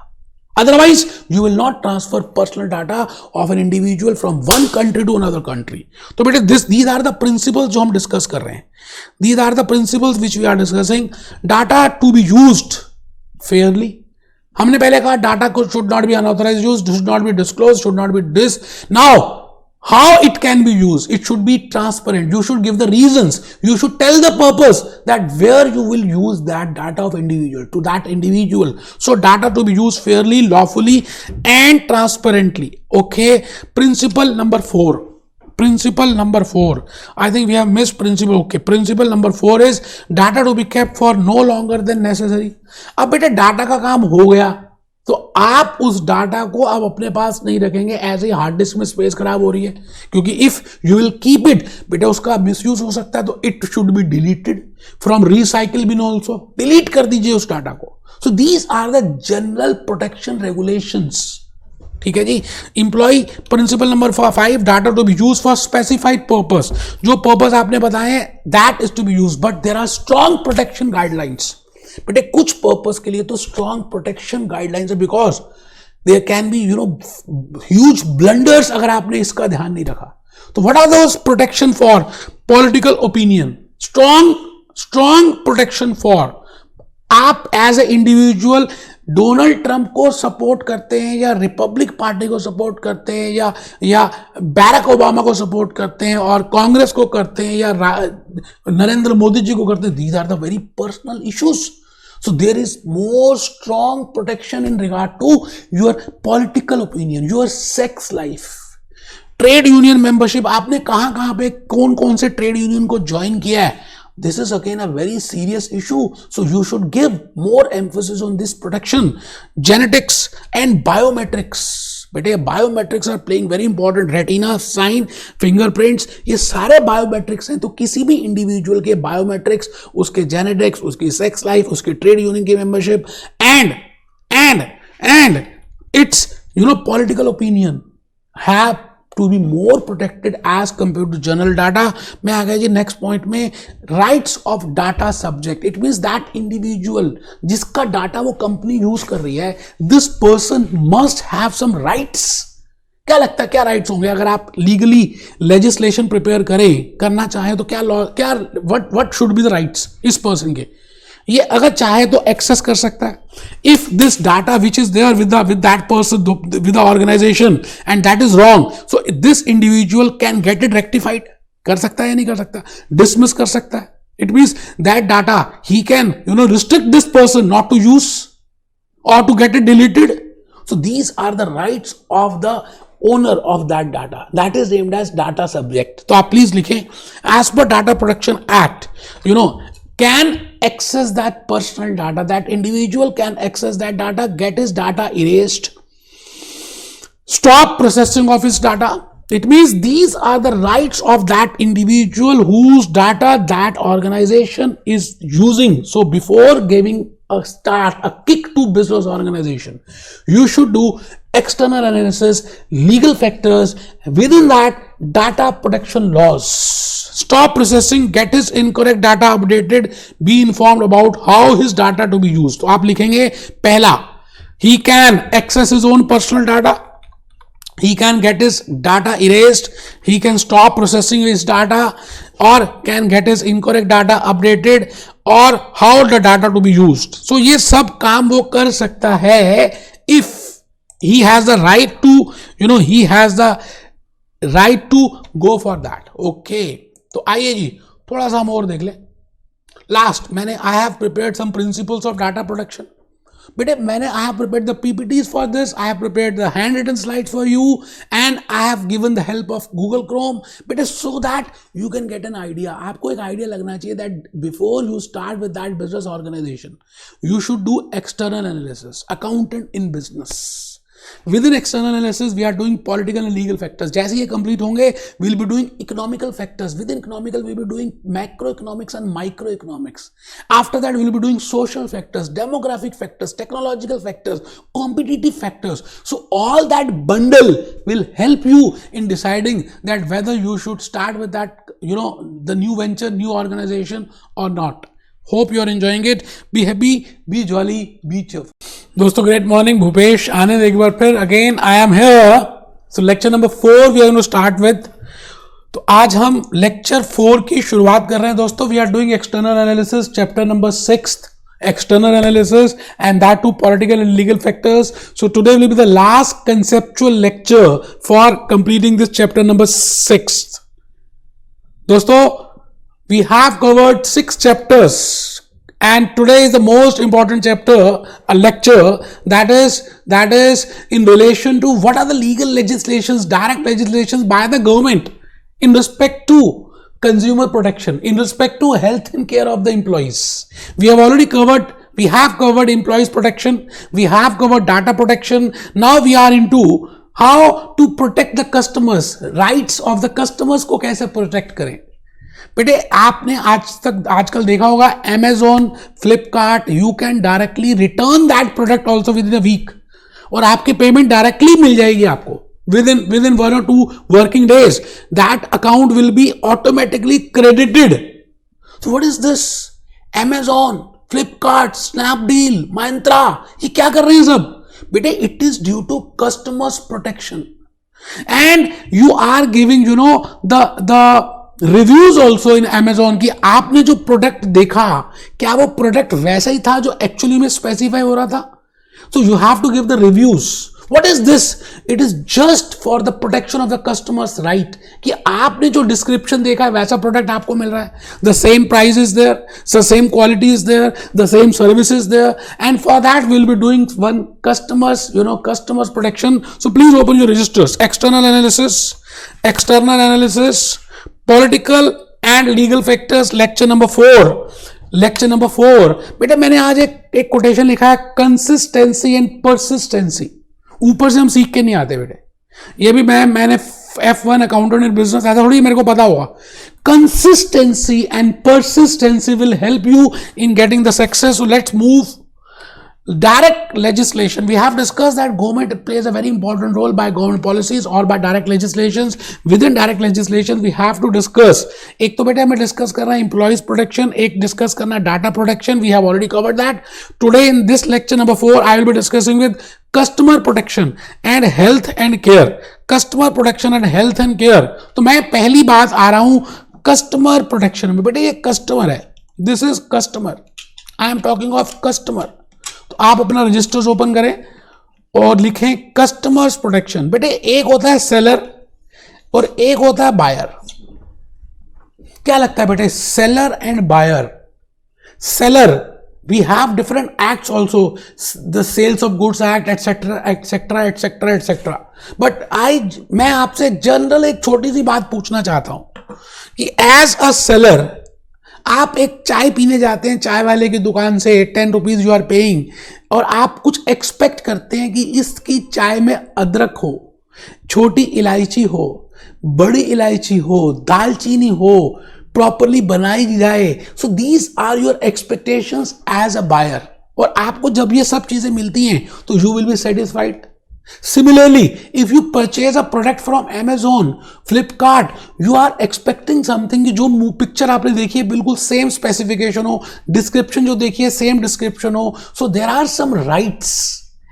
S1: Otherwise, you will not transfer personal data of an individual from one country to another country. तो बेटे these are the principles जो हम discuss कर रहे हैं. These are the principles which we are discussing. Data to be used fairly. हमने पहले कहा डाटा को should not be unauthorized use, should not be disclosed, should not be this. Now how it can be used. It should be transparent. You should give the reasons. You should tell the purpose that where you will use that data of individual to that individual. So data to be used fairly, lawfully and transparently. Okay. Principle number 4. Principle number 4. I think we have missed principle. Okay. Principle number 4 is data to be kept for no longer than necessary. अब बेटे data का काम हो गया तो आप उस data को अब अपने पास नहीं रखेंगे. एज ए हार्ड डिस्क में स्पेस खराब हो रही है, क्योंकि if you will keep it, बेटा उसका मिसयूज हो सकता है, तो it should be deleted from recycle bin also. Delete कर दीजिए उस डाटा को. So these are the general protection regulations. ठीक है जी. Employ principal number 5, data to be use for specified purpose. जो पर्पस आपने बताए that is to be use, but there are strong protection guidelines. बेटे कुछ पर्पस के लिए तो स्ट्रॉन्ग प्रोटेक्शन गाइडलाइंस है, because there can be huge blunders अगर आपने इसका ध्यान नहीं रखा. तो what are those protection for political opinion? Strong protection for, आप as a individual Donald Trump को सपोर्ट करते हैं या रिपब्लिक पार्टी को सपोर्ट करते हैं या बैरक ओबामा को सपोर्ट करते हैं और कांग्रेस को करते हैं या नरेंद्र मोदी जी को करते हैं, these are the very personal issues. So there is more strong protection in regard to your political opinion, your sex life. Trade union membership, आपने कहां पे कौन कौन से ट्रेड यूनियन को ज्वाइन किया है, this is again a very serious issue. So you should give more emphasis on this protection. Genetics and biometrics. बेटे biometrics are playing very important. Retina, sign, fingerprints, ये सारे बायोमेट्रिक्स हैं. तो किसी भी इंडिविजुअल के बायोमेट्रिक्स, उसके जेनेटिक्स, उसकी सेक्स लाइफ, उसके ट्रेड यूनियन की membership and it's political opinion have to be more protected as compared to general data. मैं आ गया जी नेक्स्ट पॉइंट में, rights of data subject. It means that individual जिसका डाटा वो कंपनी यूज कर रही है, this person must have some rights. क्या लगता है क्या राइट्स होंगे अगर आप लीगली लेजिस्लेशन प्रिपेयर करना चाहें तो क्या what should be the rights इस पर्सन के? ये अगर चाहे तो एक्सेस कर सकता है. If this data which is there with that person with the organisation and that is wrong, so this individual can get it rectified. कर सकता है या नहीं कर सकता? डिसमिस कर सकता है. It means that data he can restrict this person not to use or to get it deleted. So these are the rights of the owner of that data. That is named as data subject. तो आप please लिखें, as per Data Protection Act, can access that personal data. That individual can access that data, get his data erased, stop processing of his data. It means these are the rights of that individual whose data that organization is using. So before giving a kick to business organization, you should do external analysis, legal factors, within that data protection laws. Stop processing, get his incorrect data updated, be informed about how his data to be used. तो आप लिखेंगे पहला, he can access his own personal data, he can get his data erased, he can stop processing his data, or can get his incorrect data updated, or how the data to be used. So ये सब काम वो कर सकता है if he has the right to, he has the right to go for that. Okay. तो आइए जी थोड़ा सा हम और देख ले. लास्ट मैंने I have prepared some principles of data protection. बेटे मैंने I have prepared the PPTs for this, I have prepared the handwritten slides for you, and I have given the help of Google Chrome, बेटे so that you can get an idea. आपको एक idea लगना चाहिए that before you start with that business organization, you should do external analysis, accountant in business. Within external analysis, we are doing political and legal factors. जैसे ये complete होंगे, we'll be doing economical factors. Within economical, we'll be doing macroeconomics and microeconomics. After that, we'll be doing social factors, demographic factors, technological factors, competitive factors. So all that bundle will help you in deciding that whether you should start with that, the new venture, new organization or not. Hope you are enjoying it. Be happy, be jolly, be cheerful. दोस्तों great morning, Bhupesh Anand एक बार फिर again I am here. So lecture number 4 we are going to start with. तो आज हम lecture 4 की शुरुआत कर रहे हैं दोस्तों. We are doing external analysis chapter number 6 external analysis, and that too political and legal factors. So today will be the last conceptual lecture for completing this chapter number 6. दोस्तों, we have covered 6 chapters, and today is the most important chapter, a lecture that is in relation to what are the legal legislations, direct legislations by the government in respect to consumer protection, in respect to health and care of the employees. We have covered employees protection, we have covered data protection. Now we are into how to protect the customers, rights of the customers को कैसे protect करें. बेटे आपने आजकल देखा होगा Amazon, Flipkart, you can directly return that product also within a week, और आपकी पेमेंट डायरेक्टली मिल जाएगी आपको within 1 or 2 working days. That account will be automatically credited. So what is this? Amazon, Flipkart, Snapdeal, Myntra, ये क्या कर रहे हैं सब बेटे? It is due to customers protection, and you are giving the reviews also in Amazon की आपने जो प्रोडक्ट देखा क्या वो प्रोडक्ट वैसा ही था जो एक्चुअली में स्पेसिफाई हो रहा था? So you have to give the reviews. What is this? It is just for the protection of the customer's right कि आपने जो डिस्क्रिप्शन देखा है वैसा प्रोडक्ट आपको मिल रहा है. The same price is there, the same quality is there, the same service is there, and for that we'll be doing one customers protection. So please open your registers. External analysis, political and legal factors, lecture number 4. बेटा मैंने आज एक quotation लिखा है, consistency and persistency. ऊपर से हम सीख के नहीं आते बेटे, ये भी मैंने F1 अकाउंटेंट इन बिजनेस, ऐसा थोड़ी मेरे को पता होगा. Consistency and persistency will help you in getting the success. So let's move. Direct legislation, we have discussed that government plays a very important role by government policies or by direct legislations. Within direct legislation we have to discuss, एक तो बेटा हमें discuss करना है employees protection, एक discuss करना है data protection. We have already covered that. Today in this lecture number 4 I will be discussing with customer protection and health and care. Customer protection and health and care. तो मैं पहली बात आ रहा हूं customer protection में. बेटे ये customer है, this is customer, I am talking of customer. तो आप अपना रजिस्टर्स ओपन करें और लिखें कस्टमर्स प्रोटेक्शन. बेटे एक होता है सेलर और एक होता है बायर. क्या लगता है बेटे? Seller and buyer. Seller, we have different acts also, the sales of goods act etcetera etcetera etcetera etcetera. But मैं आपसे जनरल एक छोटी सी बात पूछना चाहता हूं कि एज अ सेलर आप एक चाय पीने जाते हैं चाय वाले की दुकान से, 10 रुपीज यू आर पेइंग, और आप कुछ एक्सपेक्ट करते हैं कि इसकी चाय में अदरक हो, छोटी इलायची हो, बड़ी इलायची हो, दालचीनी हो, प्रॉपरली बनाई जाए. So these are your expectations as a buyer, और आपको जब ये सब चीजें मिलती हैं तो you will be satisfied. Similarly, if you purchase a product from Amazon, Flipkart, you are expecting something कि जो पिक्चर आपने देखी है बिल्कुल सेम स्पेसिफिकेशन हो, डिस्क्रिप्शन जो देखी है सेम डिस्क्रिप्शन हो. So there are some rights,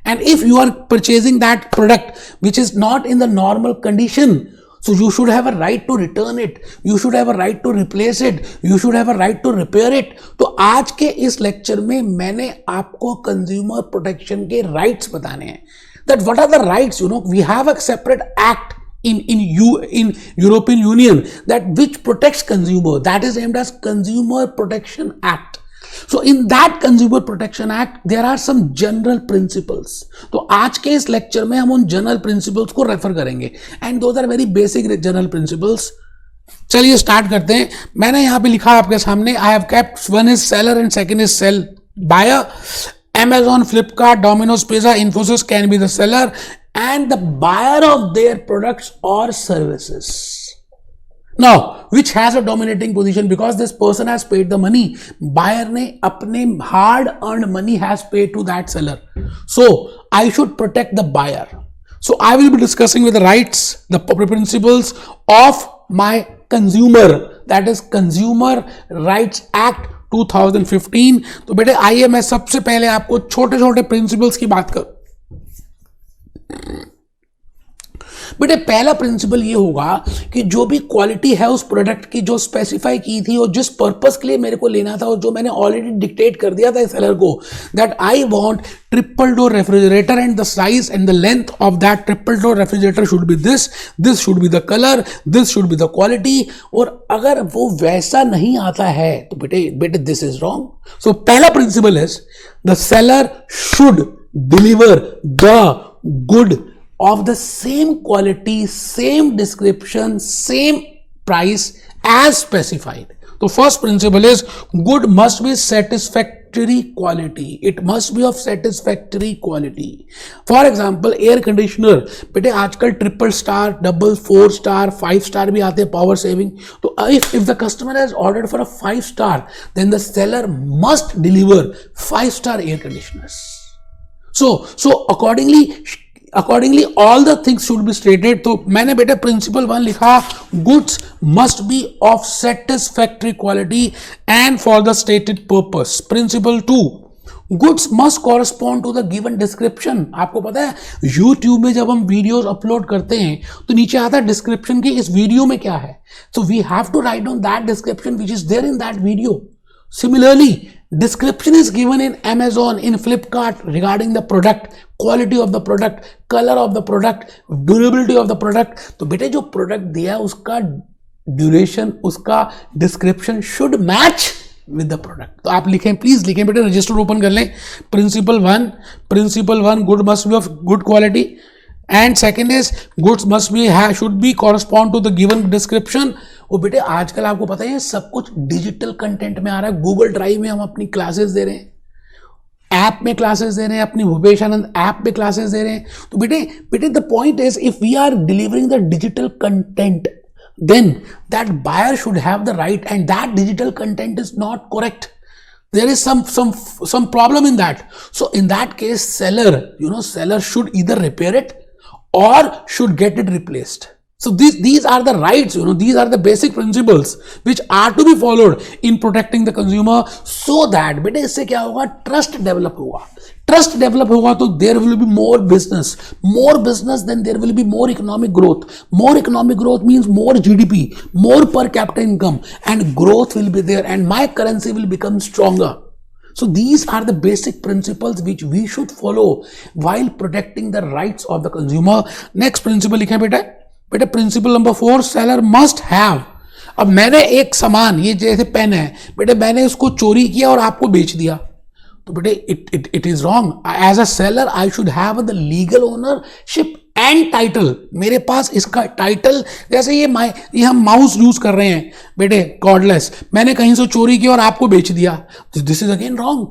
S1: and if you are purchasing that product which is not in the normal condition, so you should have a right to return it, you should have a right to replace it, you should have a right to repair it. तो आज के इस lecture में मैंने आपको consumer protection के rights बताने हैं. That what are the rights? We have a separate act in European Union that which protects consumer, that is named as Consumer Protection Act. So in that Consumer Protection Act there are some general principles. तो आज के इस lecture में हम उन general principles को refer करेंगे, and those are very basic general principles. चलिए स्टार्ट करते हैं. मैंने यहां पे लिखा आपके सामने, I have kept, one is seller and second is sale buyer. Amazon, Flipkart, Domino's Pizza, Infosys can be the seller and the buyer of their products or services. Now, which has a dominating position because this person has paid the money. Buyer ने अपने hard earned money has paid to that seller. So, I should protect the buyer. So, I will be discussing with the rights, the principles of my consumer, that is Consumer Rights Act 2015. तो बेटे आइए मैं सबसे पहले आपको छोटे छोटे principles की बात करूं. बेटे पहला प्रिंसिपल ये होगा कि जो भी क्वालिटी है उस प्रोडक्ट की जो स्पेसिफाई की थी और जिस पर्पस के लिए मेरे को लेना था और जो मैंने ऑलरेडी डिक्टेट कर दिया था सेलर को, that I want triple door refrigerator and the size and the length of that triple door refrigerator should be this should be the colour, this should be the quality. और अगर वो वैसा नहीं आता है तो बेटे दिस इज रॉन्ग। सो पहला principal is the seller should deliver the good of the same quality, same description, same price as specified. So first principle is good must be satisfactory quality. It must be of satisfactory quality. For example, air conditioner, बेटे आजकल triple star, double, 4 star, 5 star भी आते हैं power saving. तो if the customer has ordered for a 5 star, then the seller must deliver 5 star air conditioners. So accordingly all the things should be stated। तो मैंने बेटा principle 1 लिखा, goods must be of satisfactory quality and for the stated purpose. Principle 2, goods must correspond to the given description. आपको पता है YouTube में जब हम वीडियोस अपलोड करते हैं तो नीचे आता है डिस्क्रिप्शन की इस वीडियो में क्या है। So we have to write down that description which is there in that video. Similarly, description is given in Amazon, in Flipkart regarding the product, quality of the product, color of the product, durability of the product। तो बेटे जो product दिया उसका duration, उसका description should match with the product. तो आप लिखें, please लिखें बेटे, रजिस्टर ओपन कर लें। Principle 1, good must be of good quality and second is goods must be should be correspond to the given description. और बेटे आजकल आपको पता है सब कुछ डिजिटल कंटेंट में आ रहा है। गूगल ड्राइव में हम अपनी क्लासेस दे रहे हैं, ऐप में क्लासेस दे रहे हैं, अपनी भूपेश आनंद ऐप में क्लासेस दे रहे हैं। तो बेटे the point is if we are delivering the digital content then that buyer should have the right, and that digital content is not correct. There is some problem in that. So in that case, seller should either repair it or should get it replaced. So these are the rights, these are the basic principles which are to be followed in protecting the consumer, so that बेटे इससे क्या होगा, trust develop होगा। Trust develop होगा तो there will be more business then there will be more economic growth means more GDP, more per capita income, and growth will be there and my currency will become stronger. So these are the basic principles which we should follow while protecting the rights of the consumer. Next principle लिखें बेटे principle number 4, seller must have. अब मैंने एक सामान, ये जैसे pen है बेटे, मैंने उसको चोरी किया और आपको बेच दिया, तो बेटे it is wrong. As a seller I should have the legal ownership and title. मेरे पास इसका टाइटल, जैसे ये हम माउस यूज कर रहे हैं बेटे कॉर्डलेस, मैंने कहीं से चोरी किया और आपको बेच दिया, this is again wrong.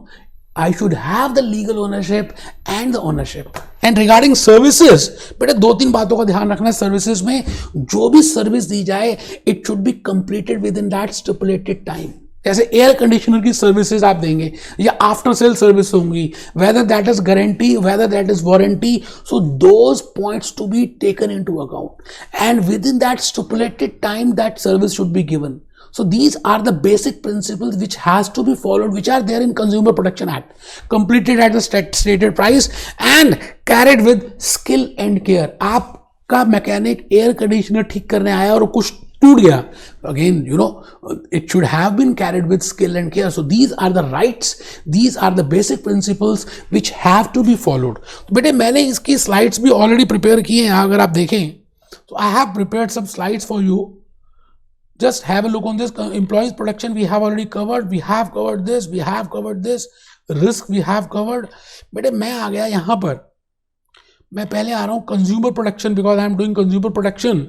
S1: I should have the legal ownership and the ownership. And regarding services, बेटे 2-3 बातों का ध्यान रखना है। सर्विसेज में जो भी सर्विस दी जाए, it should be completed within that stipulated time. जैसे एयर कंडीशनर की सर्विसेज आप देंगे या आफ्टर सेल सर्विस होंगी, whether that is guarantee, whether that is warranty, so those points to be taken into account, and within that stipulated time that service should be given. So these are the basic principles which has to be followed, which are there in Consumer Protection Act, completed at the stated price and carried with skill and care. आपका mechanic air conditioner ठीक करने आया और कुछ टूट गया, again it should have been carried with skill and care. So these are the rights, these are the basic principles which have to be followed. तो बेटे मैंने इसकी स्लाइड्स भी ऑलरेडी प्रिपेयर की हैं, अगर आप देखें तो I have prepared some slides for you. Just have a look on this. Employees protection we have already covered. We have covered this. We have covered this. Risk we have covered. बेटे मैं आ गया यहाँ पर, मैं पहले आ रहा हूँ consumer protection, because I am doing consumer protection.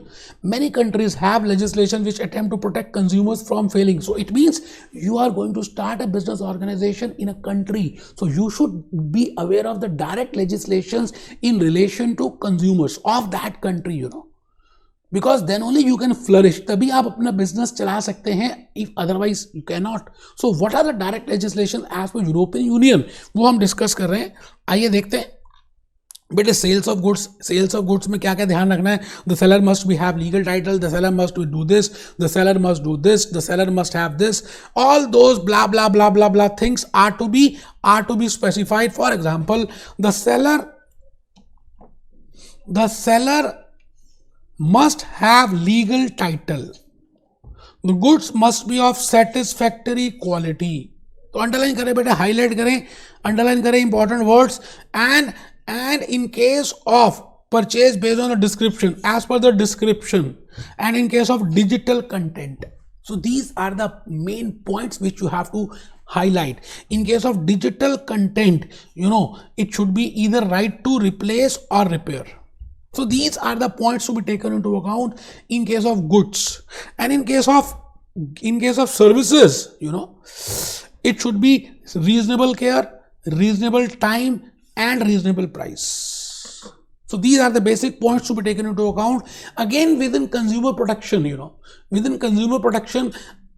S1: Many countries have legislation which attempt to protect consumers from failing. So it means you are going to start a business organization in a country. So you should be aware of the direct legislations in relation to consumers of that country, because then only you can flourish. तभी आप अपना business चला सकते हैं, if otherwise you cannot. So what are the direct legislation as per European Union, वो हम discuss कर रहे हैं। आइए देखते हैं बेटे सेल्स ऑफ गुड्स में क्या क्या ध्यान रखना है। The seller must be have legal title, the seller must do this, the seller must do this, the seller must have this, all those blah blah blah blah blah things are to be specified. For example, the seller must have legal title. The goods must be of satisfactory quality. तो underline करें बेटा, highlight करें, underline करें important words. And in case of purchase based on the description, as per the description, and in case of digital content. So these are the main points which you have to highlight. In case of digital content, you know, it should be either right to replace or repair. So these are the points to be taken into account in case of goods. And in case of services, you know, it should be reasonable care, reasonable time, and reasonable price. So these are the basic points to be taken into account. Again, within consumer protection, you know, within consumer protection,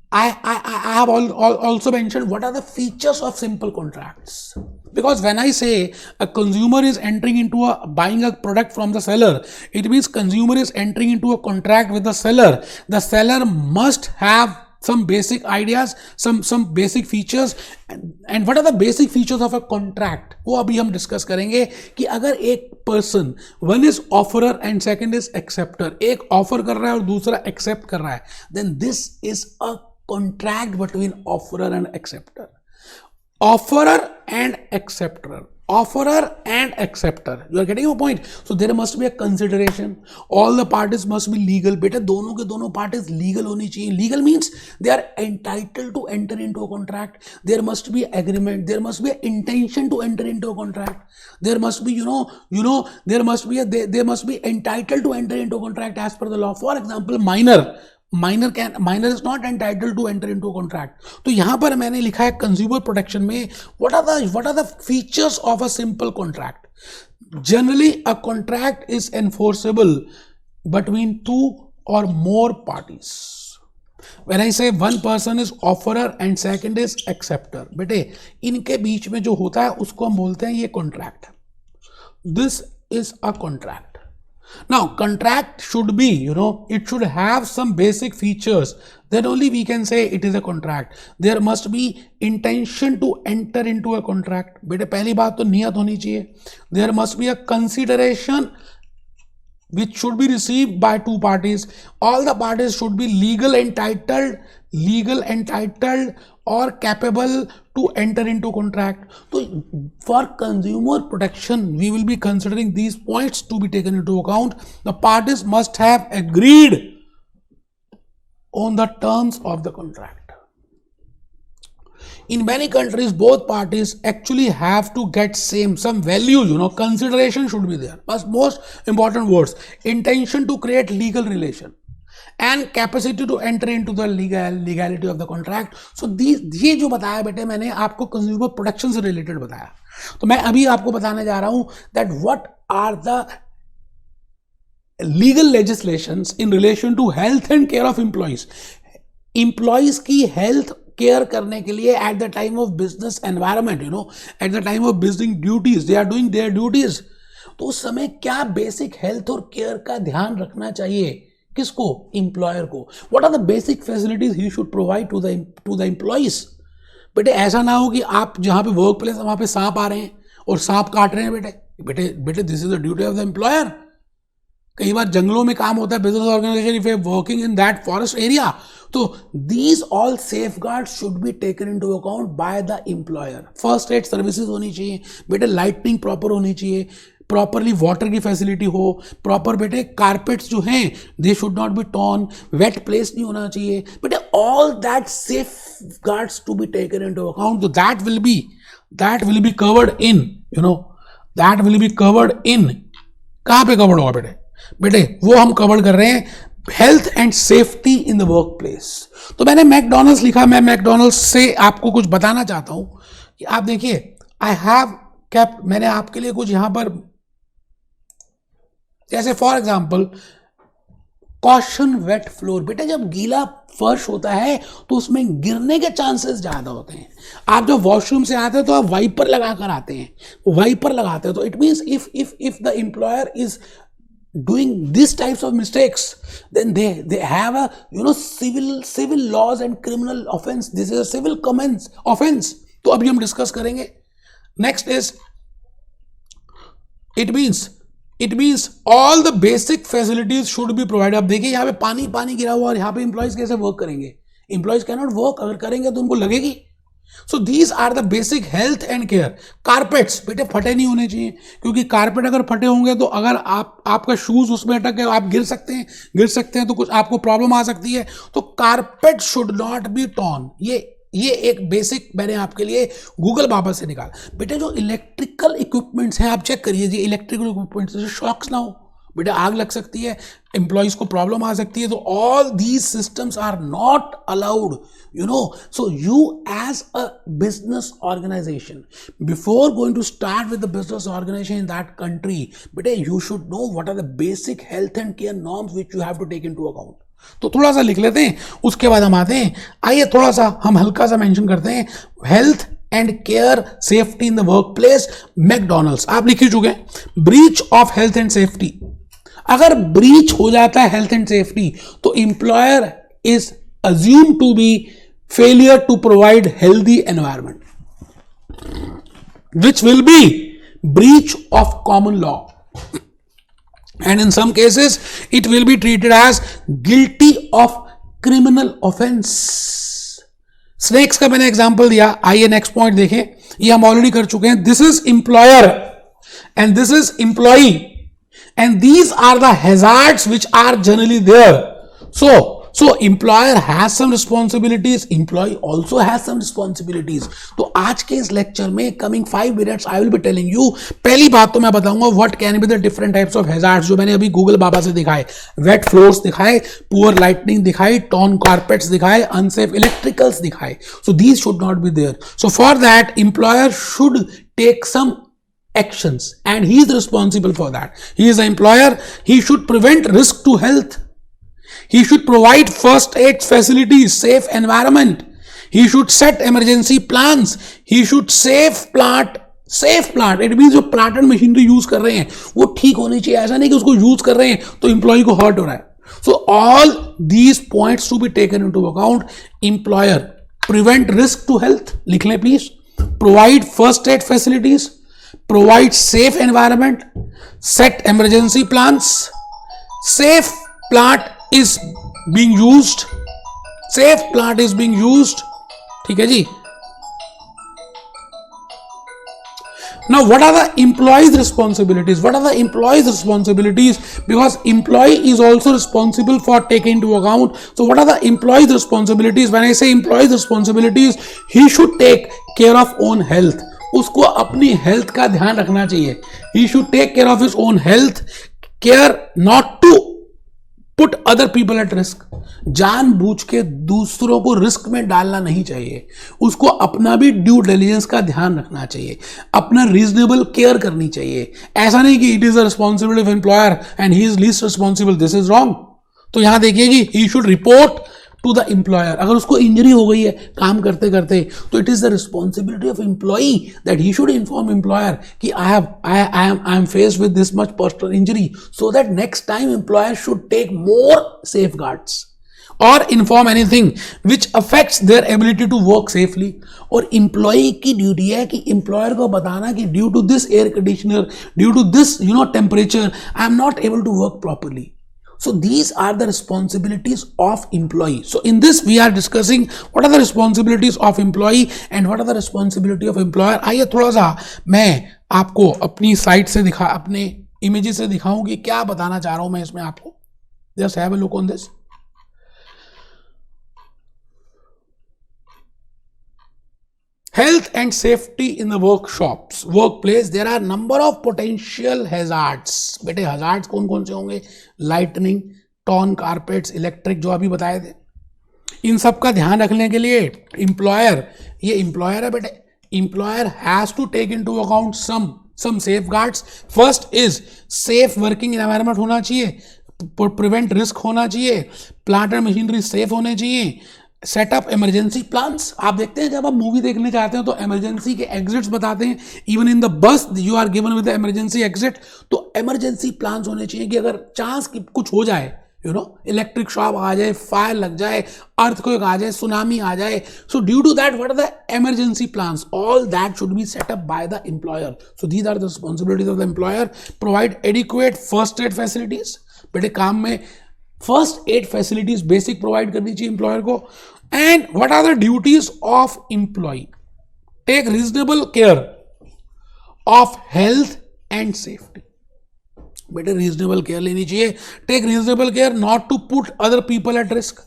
S1: I have also mentioned what are the features of simple contracts. Because when I say a consumer is entering into buying a product from the seller, it means consumer is entering into a contract with the seller. The seller must have some basic ideas, some basic features. And what are the basic features of a contract? वो अभी हम discuss करेंगे कि अगर एक person, one is offerer and second is acceptor, एक offer कर रहा है और दूसरा एक्सेप्ट कर रहा है, then this is a contract between offerer and acceptor. Offerer and acceptor. Offerer and acceptor. You are getting your point. So there must be a consideration. All the parties must be legal. बेटा दोनों के दोनों parties legal होनी चाहिए. Legal means they are entitled to enter into a contract. There must be agreement. There must be an intention to enter into a contract. There must be, there must be entitled to enter into a contract as per the law. For example, minor is not entitled to enter into a contract. तो यहां पर मैंने लिखा है consumer protection में what are the features of a simple contract. Generally a contract is enforceable between two or more parties. When I say one person is offerer and second is acceptor, बेटे इनके बीच में जो होता है उसको हम बोलते हैं ये contract. This is a contract. Now, contract should be, it should have some basic features. Then only we can say it is a contract. There must be intention to enter into a contract. बेटे पहली बात तो नियत होनी चाहिए. There must be a consideration which should be received by two parties. All the parties should be legal entitled or capable to enter into contract. So for consumer protection, we will be considering these points to be taken into account. The parties must have agreed on the terms of the contract. In many countries, both parties actually have to get some values, consideration should be there. But most important words, intention to create legal relation and capacity to enter into the legality of the contract. So ये जो बताया बेटे मैंने आपको consumer protection से related बताया. तो मैं अभी आपको बताने जा रहा हूं that what are the legal legislations in relation to health and care of employees. Employees की health केयर करने के लिए at the time of business environment, at the time of business duties, they are doing their duties. तो उस समय क्या basic health और care का ध्यान रखना चाहिए किसको? एम्प्लॉयर को. What are the basic facilities he should provide to the employees. बेटे ऐसा ना हो कि आप जहां पे वर्क प्लेस वहां पे सांप आ रहे हैं और सांप काट रहे हैं. बेटे this is the duty of the employer. कई बार जंगलों में काम होता है, business organisation if working in that forest area. तो these all safeguards should be taken into account by the employer. First aid services होनी चाहिए बेटे, लाइटनिंग प्रॉपर होनी चाहिए, प्रॉपरली वाटर की फैसिलिटी हो, प्रॉपर बेटे कारपेट्स जो हैं they should not be torn, wet place नहीं होना चाहिए बेटे. All that safeguards to be taken into account. So that will be covered in, that will be covered in. कहाँ पे कवर्ड होगा बेटे वो हम कवर कर रहे हैं health and safety in the work place. तो मैंने मैकडोनल्ड्स लिखा. मैं मैकडोनल्ड्स से आपको कुछ बताना चाहता हूं कि आप देखिए आई हैव केप्ट, मैंने आपके लिए कुछ यहां पर जैसे for example caution wait floor. बेटा जब गीला फर्श होता है तो उसमें गिरने के चांसेस ज्यादा होते हैं. आप जब वॉशरूम से आते हैं तो आप वाइपर लगाकर आते हैं, वाइपर लगाते हैं. तो it means if the employer is doing these types of mistakes, then they have a civil laws and criminal offense. This is a civil offense. तो अभी हम डिस्कस करेंगे. Next is it means it means all the basic facilities should be provide. अब देखिए यहाँ पे पानी पानी गिरा हुआ और यहाँ पे इंप्लॉइज कैसे वर्क करेंगे? इंप्लॉइज कैन नॉट वर्क, अगर करेंगे तो उनको लगेगी। So these are the basic health and care. Carpets बेटे फटे नहीं होने चाहिए, क्योंकि कारपेट अगर फटे होंगे तो अगर आपका शूज उसमें अटक गए, आप गिर सकते हैं तो कुछ आपको प्रॉब्लम आ सकती है। तो carpet should not be torn. ये एक बेसिक मैंने आपके लिए गूगल बाबा से निकाला। बेटे जो इलेक्ट्रिकल इक्विपमेंट्स हैं आप चेक करिए जी, इलेक्ट्रिकल इक्विपमेंट्स से शॉक्स ना हो, बेटा आग लग सकती है, एम्प्लॉयज को प्रॉब्लम आ सकती है। तो all these systems are not allowed, you know. So you as a business organization, before going to start with the business organization in that country, but you should know what are the basic health and care norms which you have to take into account. तो थोड़ा सा लिख लेते हैं, उसके बाद हम आते हैं। आइए थोड़ा सा हम हल्का सा मेंशन करते हैं, health and care safety in the work place. McDonald's आप लिख ही चुके हैं, breach of health and safety. अगर ब्रीच हो जाता है हेल्थ एंड सेफ्टी तो employer is assumed to be failure to provide healthy environment, which will be breach of common law, and in some cases it will be treated as guilty of criminal offense. Snacks का मैंने example दिया। आइए next point देखें, ये हम already कर चुके हैं। This is employer and this is employee, and these are the hazards which are generally there. So employer has some responsibilities, employee also has some responsibilities. तो आज के इस लेक्चर में coming 5 minutes I will be telling you, पहली बात तो मैं बताऊंगा what can be the different types of hazards जो मैंने अभी गूगल बाबा से दिखाए। wet floors दिखाए, poor lighting दिखाए, torn carpets दिखाए, unsafe electricals दिखाए। So these should not be there. So for that employer should take some actions and he is responsible for that. He is the employer. He should prevent risk to health. He should provide first aid facilities, safe environment. He should set emergency plans. He should safe plant. It means जो plant and machinery use कर रहे हैं वो ठीक होनी चाहिए। ऐसा नहीं कि उसको यूज कर रहे हैं तो एम्प्लॉय को हर्ट हो रहा है। So all these points to be taken into account. Employer prevent risk to health. लिख लें please. Provide first aid facilities. Provide safe environment, set emergency plans, safe plant is being used, ठीक है जी। Now what are the employees responsibilities? Because employee is also responsible for taking into account. So what are the employees responsibilities? When I say employees responsibilities, he should take care of own health. उसको अपनी health का ध्यान रखना चाहिए। He should take care of his own health, care not to put other people at risk. जानबूझ के दूसरों को रिस्क में डालना नहीं चाहिए। उसको अपना भी ड्यू डिलिजेंस का ध्यान रखना चाहिए, अपना रीजनेबल केयर करनी चाहिए। ऐसा नहीं कि it is the responsibility of employer and he is least responsible, this is wrong. तो यहां देखिए जी, he should report to the employer. अगर उसको इंजरी हो गई है काम करते करते तो it is the responsibility of employee that he should inform employer कि I am faced with this much personal injury, so that next time employer should take more safeguards और inform anything which affects their ability to work safely. और employee की duty है कि employer को बताना कि due to this air conditioner, due to this temperature, I am not able to work properly. So these are the responsibilities of employee. So in this we are discussing what are the responsibilities of employee and what are the responsibility of employer. आइए थोड़ा सा मैं आपको अपनी site से अपने images से दिखाऊं कि क्या बताना चाह रहा हूं मैं इसमें आपको. Just have a look on this. Health and safety in the workplace. There are number of potential hazards. बेटे hazards कौन कौन से होंगे? Lightning, torn carpets, electric, जो अभी बताए थे. इन सब का ध्यान रखने के लिए employer, ये employer है बेटे, employer has to take into account some safeguards. First is safe working environment होना चाहिए, prevent risk होना चाहिए, plant and machinery safe होने चाहिए, सेटअप इमरजेंसी प्लान्स. आप देखते हैं जब आप मूवी देखने जाते हैं तो इमरजेंसी के एग्जिट्स बताते हैं. Even in the bus you are given with the emergency exit. तो इमरजेंसी प्लान्स होने चाहिए कि अगर चांस कि कुछ हो जाए, यू नो, इलेक्ट्रिक शॉक आ जाए, फायर लग जाए, अर्थक्वेक आ जाए, सुनामी आ जाए. So due to that what are the emergency plans, all that should be set up by the employer. So these are the responsibilities of the employer. Provide adequate first aid facilities. बेटे काम में first aid facilities basic provide करनी चाहिए employer को. And what are the duties of employ? Take reasonable care of health and safety. बेटे reasonable care लेनी चाहिए. Take reasonable care not to put other people at risk,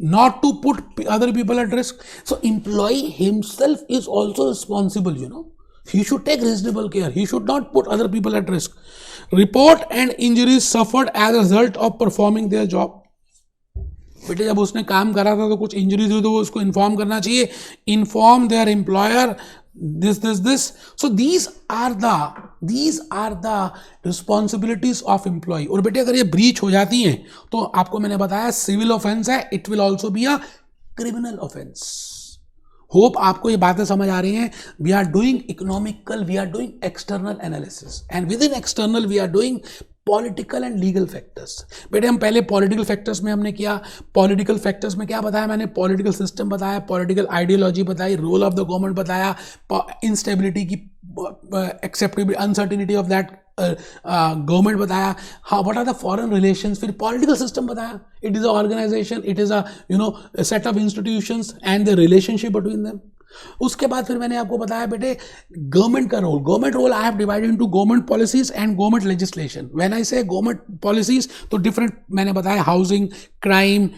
S1: not to put other people at risk. So employee himself is also responsible, you know. He should take reasonable care. He should not put other people at risk. Report and injuries suffered as a result of performing their job. बेटे जब उसने काम करा था तो कुछ injuries हुई तो वो उसको इन्फॉर्म करना चाहिए. Inform there employer this. So these are the responsibilities of employee. और बेटे अगर ये ब्रीच हो जाती हैं तो आपको मैंने बताया सिविल ऑफेंस है, it will also be a criminal offence. Hope आपको ये बातें समझ आ रही हैं. We are doing economical, we are doing external analysis, and with in external we are doing political and legal factors. बेटे हम पहले पॉलिटिकल फैक्टर्स में हमने किया. पॉलिटिकल फैक्टर्स में क्या बताया मैंने? पॉलिटिकल सिस्टम बताया, पॉलिटिकल आइडियोलॉजी बताई, रोल ऑफ द गवर्नमेंट बताया, इंस्टेबिलिटी की acceptability, uncertainty of that government बताया. हाँ, what are the foreign relations. फिर पॉलिटिकल सिस्टम बताया. It is a organisation, it is a set of institutions and the relationship between them. उसके बाद फिर मैंने आपको बताया बेटे गवर्नमेंट का role. Government role I have divided into government policies and government legislation. When I say government policies तो different मैंने बताया, housing, crime,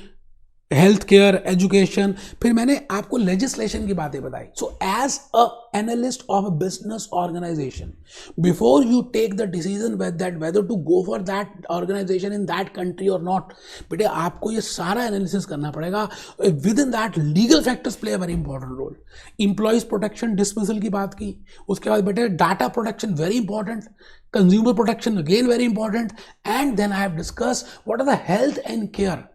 S1: health care, education. फिर मैंने आपको लेजिस्लेशन की बातें बताई. So as a analyst of a business organisation, before you take the decision whether to go for that organisation in that country और नॉट, बेटे आपको ये सारा एनालिसिस करना पड़ेगा. Within that legal factors play a very important role. Employees protection, dismissal की बात की. उसके बाद बेटे data protection very important, consumer protection again very important, and then I have discuss what are the health and care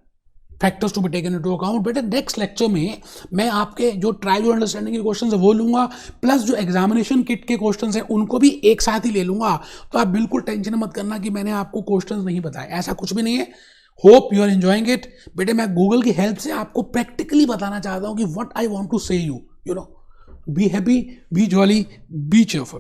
S1: factors to be taken into account. बेटे next lecture में मैं आपके जो ट्रायल टू अंडरस्टैंडिंग के questions है वो लूंगा, plus जो एग्जामिनेशन किट के क्वेश्चंस हैं उनको भी एक साथ ही ले लूंगा. तो आप बिल्कुल टेंशन मत करना कि मैंने आपको क्वेश्चंस नहीं बताए, ऐसा कुछ भी नहीं है. Hope you are enjoying it. बेटे मैं गूगल की हेल्प से आपको प्रैक्टिकली बताना चाहता हूँ कि व्हाट आई वांट टू से you know. B happy, be jolly, be cheerful.